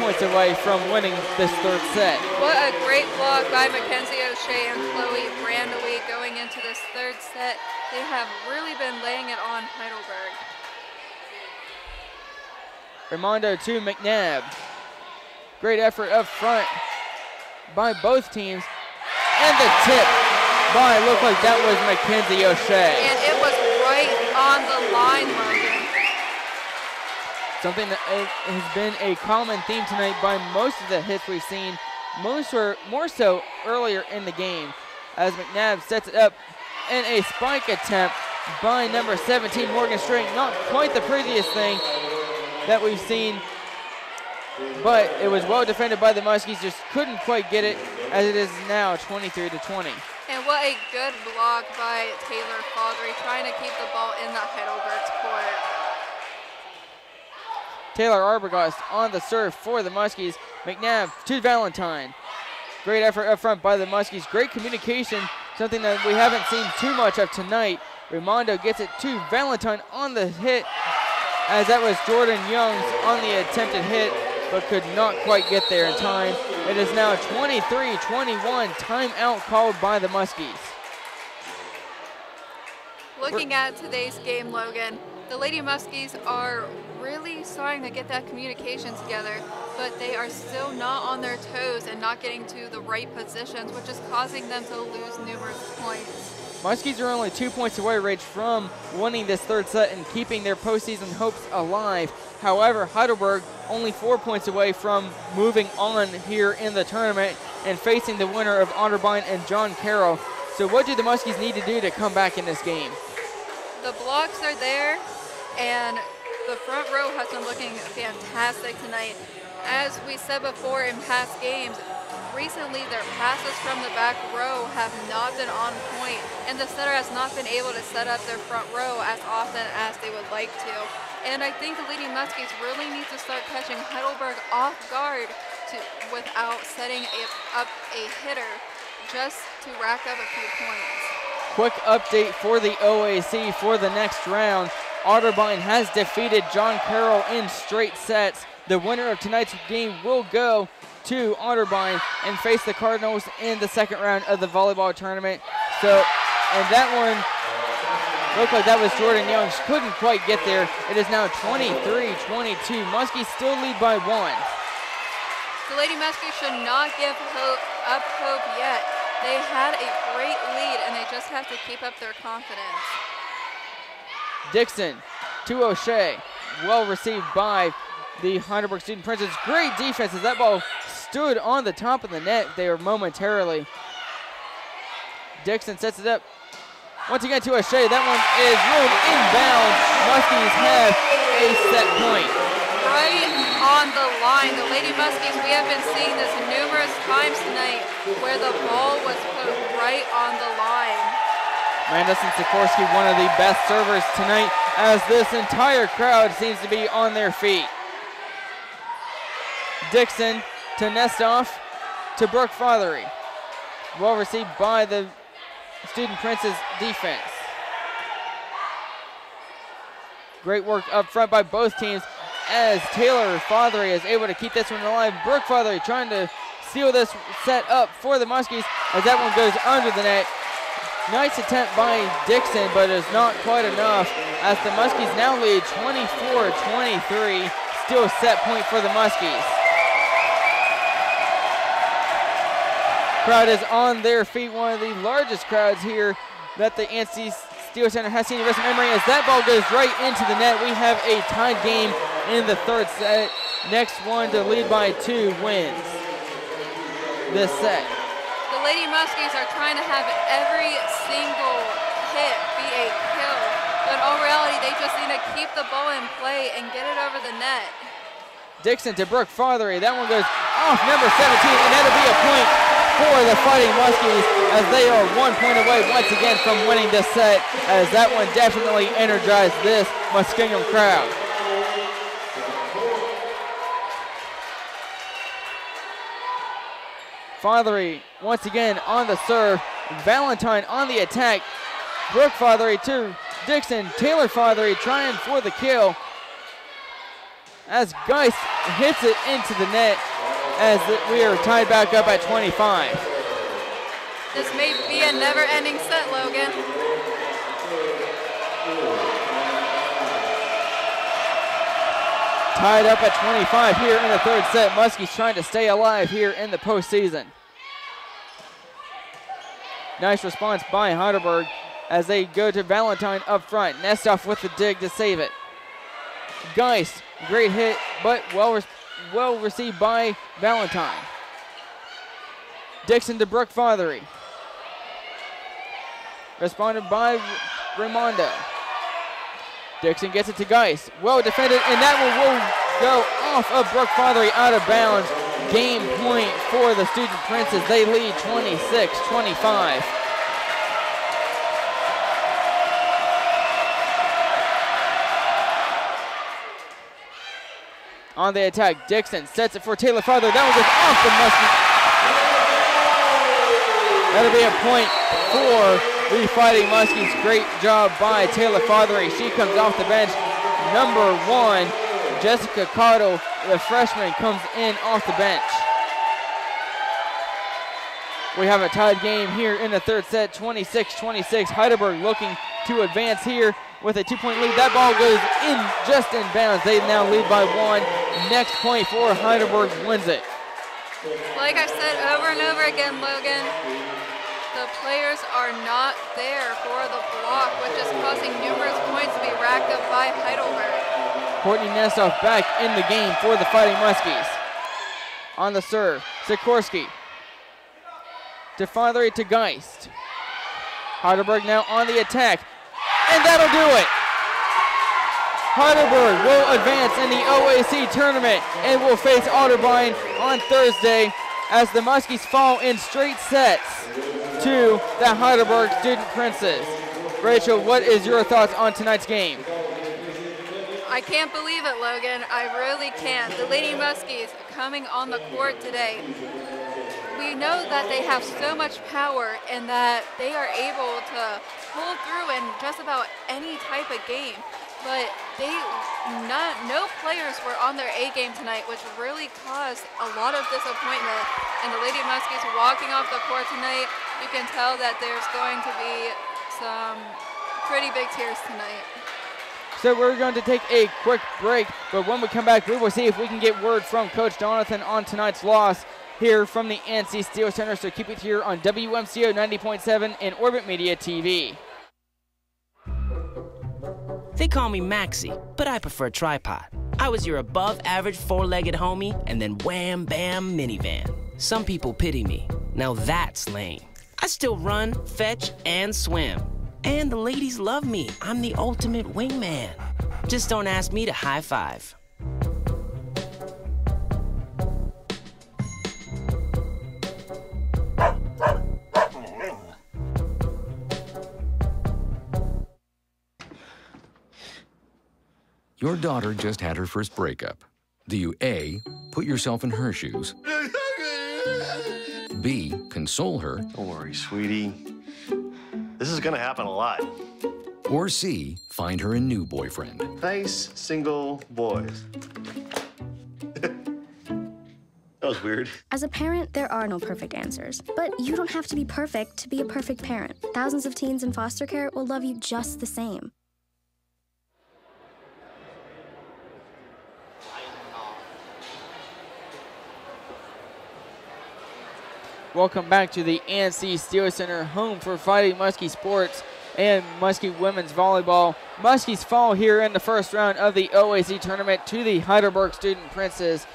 points away from winning this third set. What a great block by Mackenzie O'Shea and Chloe Brandowy going into this third set. They have really been laying it on Heidelberg. Raimondo to McNabb. Great effort up front by both teams. And the tip by, looked like that was Mackenzie O'Shea. And it was right on the line, Logan. Something that has been a common theme tonight by most of the hits we've seen, more so earlier in the game, as McNabb sets it up, and a spike attempt by number 17, Morgan Straight. Not quite the prettiest thing that we've seen, but it was well defended by the Muskies, just couldn't quite get it, as it is now 23-20. And what a good block by Taylor Faudrey, trying to keep the ball in the Heidelberg's court. Taylor Arbogast on the serve for the Muskies. McNabb to Valentine. Great effort up front by the Muskies. Great communication, something that we haven't seen too much of tonight. Raimondo gets it to Valentine on the hit, as that was Jordan Young's on the attempted hit, but could not quite get there in time. It is now 23-21, timeout called by the Muskies. Looking at today's game, Logan, the Lady Muskies are really starting to get that communication together, but they are still not on their toes and not getting to the right positions, which is causing them to lose numerous points. Muskies are only 2 points away, Rach, from winning this third set and keeping their postseason hopes alive. However, Heidelberg only 4 points away from moving on here in the tournament and facing the winner of Otterbein and John Carroll. So what do the Muskies need to do to come back in this game? The blocks are there, and the front row has been looking fantastic tonight. As we said before in past games, recently their passes from the back row have not been on point, and the setter has not been able to set up their front row as often as they would like to. And I think the Lady Muskies really need to start catching Heidelberg off guard without setting up a hitter just to rack up a few points. Quick update for the OAC for the next round. Otterbein has defeated John Carroll in straight sets. The winner of tonight's game will go to Otterbein and face the Cardinals in the second round of the volleyball tournament. So, and that one looked like that was Jordan Young. She couldn't quite get there. It is now 23-22. Muskies still lead by 1. The Lady Muskies should not give up hope yet. They had a great lead, and they just have to keep up their confidence. Dixon to O'Shea. Well received by the Heidelberg Student Princess. Great defense as that ball stood on the top of the net there momentarily. Dixon sets it up once again to O'Shea. That one is ruled inbounds. Muskies have a set point. Right on the line. The Lady Muskies, we have been seeing this numerous times tonight where the ball was put right on the line. Madison Sikorsky, one of the best servers tonight, as this entire crowd seems to be on their feet. Dixon to Nestoff to Brooke Fothery. Well received by the Student Princess defense. Great work up front by both teams as Taylor Fothery is able to keep this one alive. Brooke Fothery trying to steal this set up for the Muskies as that one goes under the net. Nice attempt by Dixon, but it's not quite enough as the Muskies now lead 24-23. Still set point for the Muskies. Crowd is on their feet, one of the largest crowds here that the NC Steel Center has seen in recent memory as that ball goes right into the net. We have a tied game in the third set. Next one to lead by 2 wins this set. The Lady Muskies are trying to have every single hit be a kill, but in all reality, they just need to keep the ball in play and get it over the net. Dixon to Brooke Fothery. That one goes off number 17, and that'll be a point for the Fighting Muskies as they are 1 point away once again from winning this set, as that one definitely energized this Muskingum crowd. Fothery once again on the serve. Valentine on the attack. Brooke Fothery to Dixon. Taylor Fothery trying for the kill as Geist hits it into the net as we are tied back up at 25. This may be a never-ending set, Logan. Tied up at 25 here in the third set. Muskies trying to stay alive here in the postseason. Nice response by Heidelberg as they go to Valentine up front. Nestoff with the dig to save it. Geist, great hit, but well received by Valentine. Dixon to Brooke Fothery. Responded by Raimondo. Dixon gets it to Geist. Well defended, and that one will go off of Brooke Fothery out of bounds. Game point for the Student Princes. They lead 26-25. On the attack, Dixon sets it for Taylor Fothery. That one goes off the Muskies. That'll be a point for the Fighting Muskies. Great job by Taylor Fothery. She comes off the bench. Number 1, Jessica Cottle, the freshman, comes in off the bench. We have a tied game here in the third set, 26-26. Heidelberg looking to advance here with a 2-point lead. That ball goes in, just in bounds. They now lead by 1. Next point for Heidelberg wins it. Like I've said over and over again, Logan, the players are not there for the block, which is causing numerous points to be racked up by Heidelberg. Courtney Nestoff back in the game for the Fighting Muskies. On the serve, Sikorsky. To Father to Geist. Heidelberg now on the attack, and that'll do it. Heidelberg will advance in the OAC tournament and will face Otterbein on Thursday as the Muskies fall in straight sets to the Heidelberg Student Princes. Rachel, what is your thoughts on tonight's game? I can't believe it, Logan. I really can't. The Lady Muskies coming on the court today. We know that they have so much power and that they are able to pull through in just about any type of game. But no players were on their A game tonight, which really caused a lot of disappointment. And the Lady Muskies walking off the court tonight, you can tell that there's going to be some pretty big tears tonight. So we're going to take a quick break, but when we come back, we will see if we can get word from Coach Donathan on tonight's loss here from the NC Steel Center. So keep it here on WMCO 90.7 and Orbit Media TV. They call me Maxie, but I prefer tripod. I was your above-average four-legged homie, and then wham, bam, minivan. Some people pity me. Now that's lame. I still run, fetch, and swim. And the ladies love me. I'm the ultimate wingman. Just don't ask me to high five. Your daughter just had her first breakup. Do you A, put yourself in her shoes? B, console her? Don't worry, sweetie. This is gonna happen a lot. Or C, find her a new boyfriend? Nice single boys. That was weird. As a parent, there are no perfect answers. But you don't have to be perfect to be a perfect parent. Thousands of teens in foster care will love you just the same. Welcome back to the NC Steel Center, home for Fighting Muskie Sports and Muskie Women's Volleyball. Muskies fall here in the first round of the OAC tournament to the Heidelberg Student Princes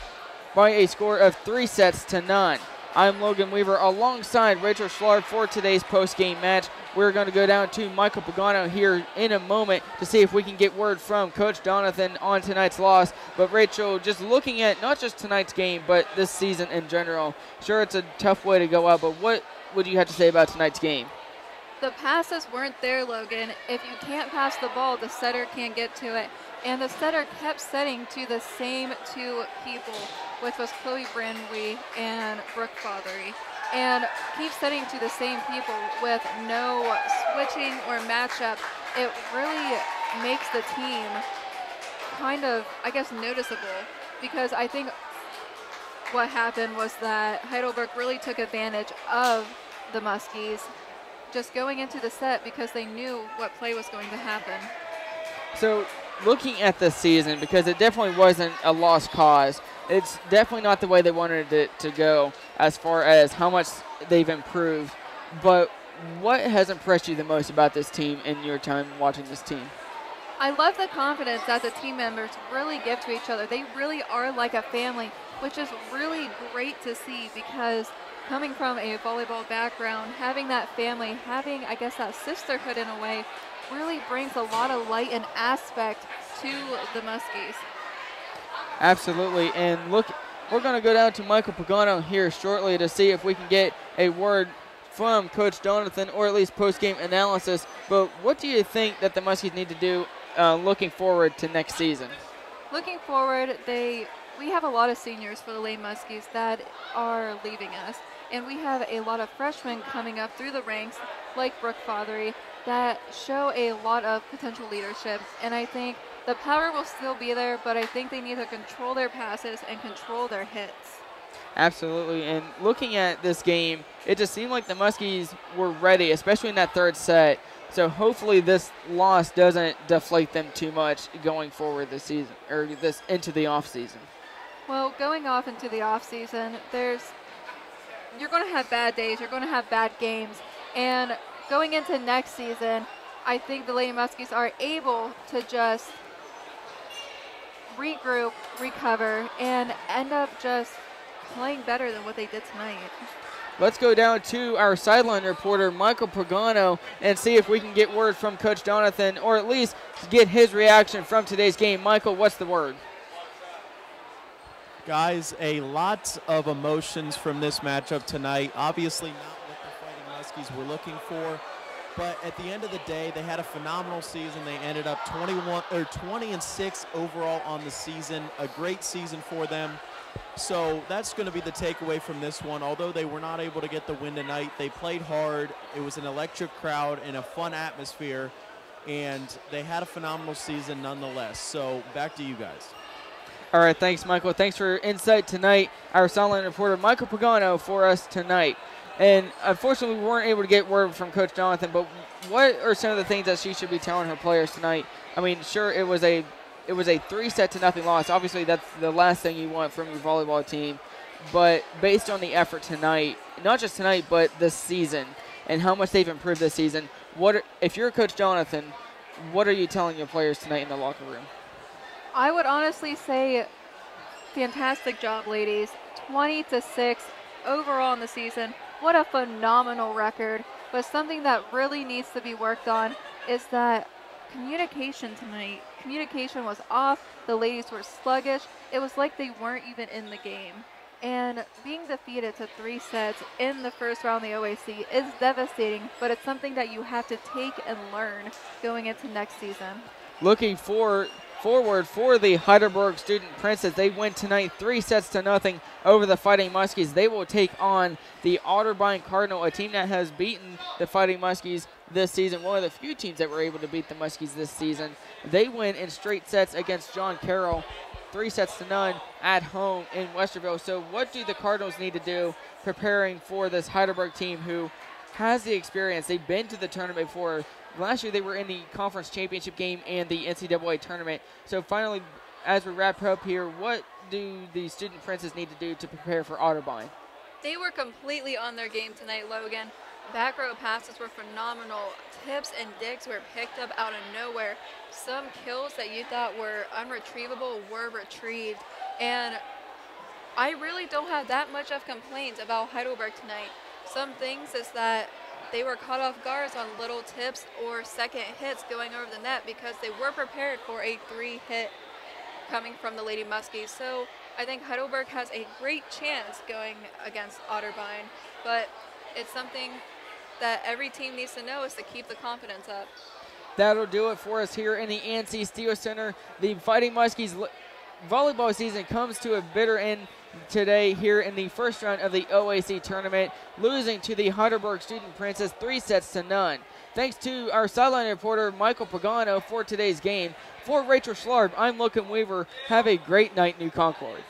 by a score of 3-0. I'm Logan Weaver alongside Rachel Schlarb for today's post-game match. We're going to go down to Michael Pagano here in a moment to see if we can get word from Coach Donathan on tonight's loss. But Rachel, just looking at not just tonight's game, but this season in general, sure it's a tough way to go out, but what would you have to say about tonight's game? The passes weren't there, Logan. If you can't pass the ball, the setter can't get to it. And the setter kept setting to the same two people, which was Chloe Brandley and Brooke Fothery. And keep setting to the same people with no switching or matchup. It really makes the team kind of, I guess, noticeable, because I think what happened was that Heidelberg really took advantage of the Muskies just going into the set because they knew what play was going to happen. So looking at this season, because it definitely wasn't a lost cause, it's definitely not the way they wanted it to go as far as how much they've improved. But what has impressed you the most about this team in your time watching this team? I love the confidence that the team members really give to each other. They really are like a family, which is really great to see, because coming from a volleyball background, having that family, having, I guess, that sisterhood in a way, really brings a lot of light and aspect to the Muskies. Absolutely, and look, we're going to go down to Michael Pagano here shortly to see if we can get a word from Coach Donathan, or at least post-game analysis. But what do you think that the Muskies need to do looking forward to next season? Looking forward, we have a lot of seniors for the Lane Muskies that are leaving us. And we have a lot of freshmen coming up through the ranks, like Brooke Fothery, that show a lot of potential leadership. And I think the power will still be there, but I think they need to control their passes and control their hits. Absolutely, and looking at this game, it just seemed like the Muskies were ready, especially in that third set. So hopefully this loss doesn't deflate them too much going forward this season, or this into the off season. Well, going off into the off season, you're going to have bad days, you're going to have bad games, and going into next season, I think the Lady Muskies are able to just regroup, recover, and end up just playing better than what they did tonight. Let's go down to our sideline reporter, Michael Pagano, and see if we can get word from Coach Jonathan, or at least get his reaction from today's game. Michael, what's the word? Guys, a lot of emotions from this matchup tonight. Obviously not what the Fighting Muskies were looking for, but at the end of the day, they had a phenomenal season. They ended up 20-6 overall on the season. A great season for them. So that's going to be the takeaway from this one. Although they were not able to get the win tonight, they played hard. It was an electric crowd and a fun atmosphere, and they had a phenomenal season nonetheless. So back to you guys. All right, thanks, Michael. Thanks for your insight tonight. Our sideline reporter, Michael Pagano, for us tonight. And unfortunately, we weren't able to get word from Coach Jonathan, but what are some of the things that she should be telling her players tonight? I mean, sure, it was a 3-0 loss. Obviously, that's the last thing you want from your volleyball team. But based on the effort tonight, not just tonight, but this season, and how much they've improved this season, if you're Coach Jonathan, what are you telling your players tonight in the locker room? I would honestly say fantastic job, ladies. 20-6 overall in the season. What a phenomenal record. But something that really needs to be worked on is that communication tonight. Communication was off. The ladies were sluggish. It was like they weren't even in the game. And being defeated to 3 sets in the first round of the OAC is devastating, but it's something that you have to take and learn going into next season. Looking forward for the Heidelberg Student Princess. They win tonight 3-0 over the Fighting Muskies. They will take on the Otterbein Cardinal, a team that has beaten the Fighting Muskies this season, one of the few teams that were able to beat the Muskies this season. They win in straight sets against John Carroll, 3-0 at home in Westerville. So what do the Cardinals need to do preparing for this Heidelberg team who has the experience? They've been to the tournament before. Last year they were in the conference championship game and the NCAA tournament. So finally, as we wrap up here, what do the Student Princes need to do to prepare for Otterbein? They were completely on their game tonight, Logan. Back row passes were phenomenal. Tips and digs were picked up out of nowhere. Some kills that you thought were unretrievable were retrieved. And I really don't have that much of complaints about Heidelberg tonight. Some things is that they were caught off guards on little tips or second hits going over the net because they were prepared for a 3-hit coming from the Lady Muskies. So I think Heidelberg has a great chance going against Otterbein, but it's something that every team needs to know is to keep the confidence up. That'll do it for us here in the ANC Steel Center. The Fighting Muskies volleyball season comes to a bitter end today here in the first round of the OAC tournament, losing to the Heidelberg Student Princess 3-0. Thanks to our sideline reporter, Michael Pagano, for today's game. For Rachel Schlarb, I'm Logan Weaver. Have a great night, New Concord.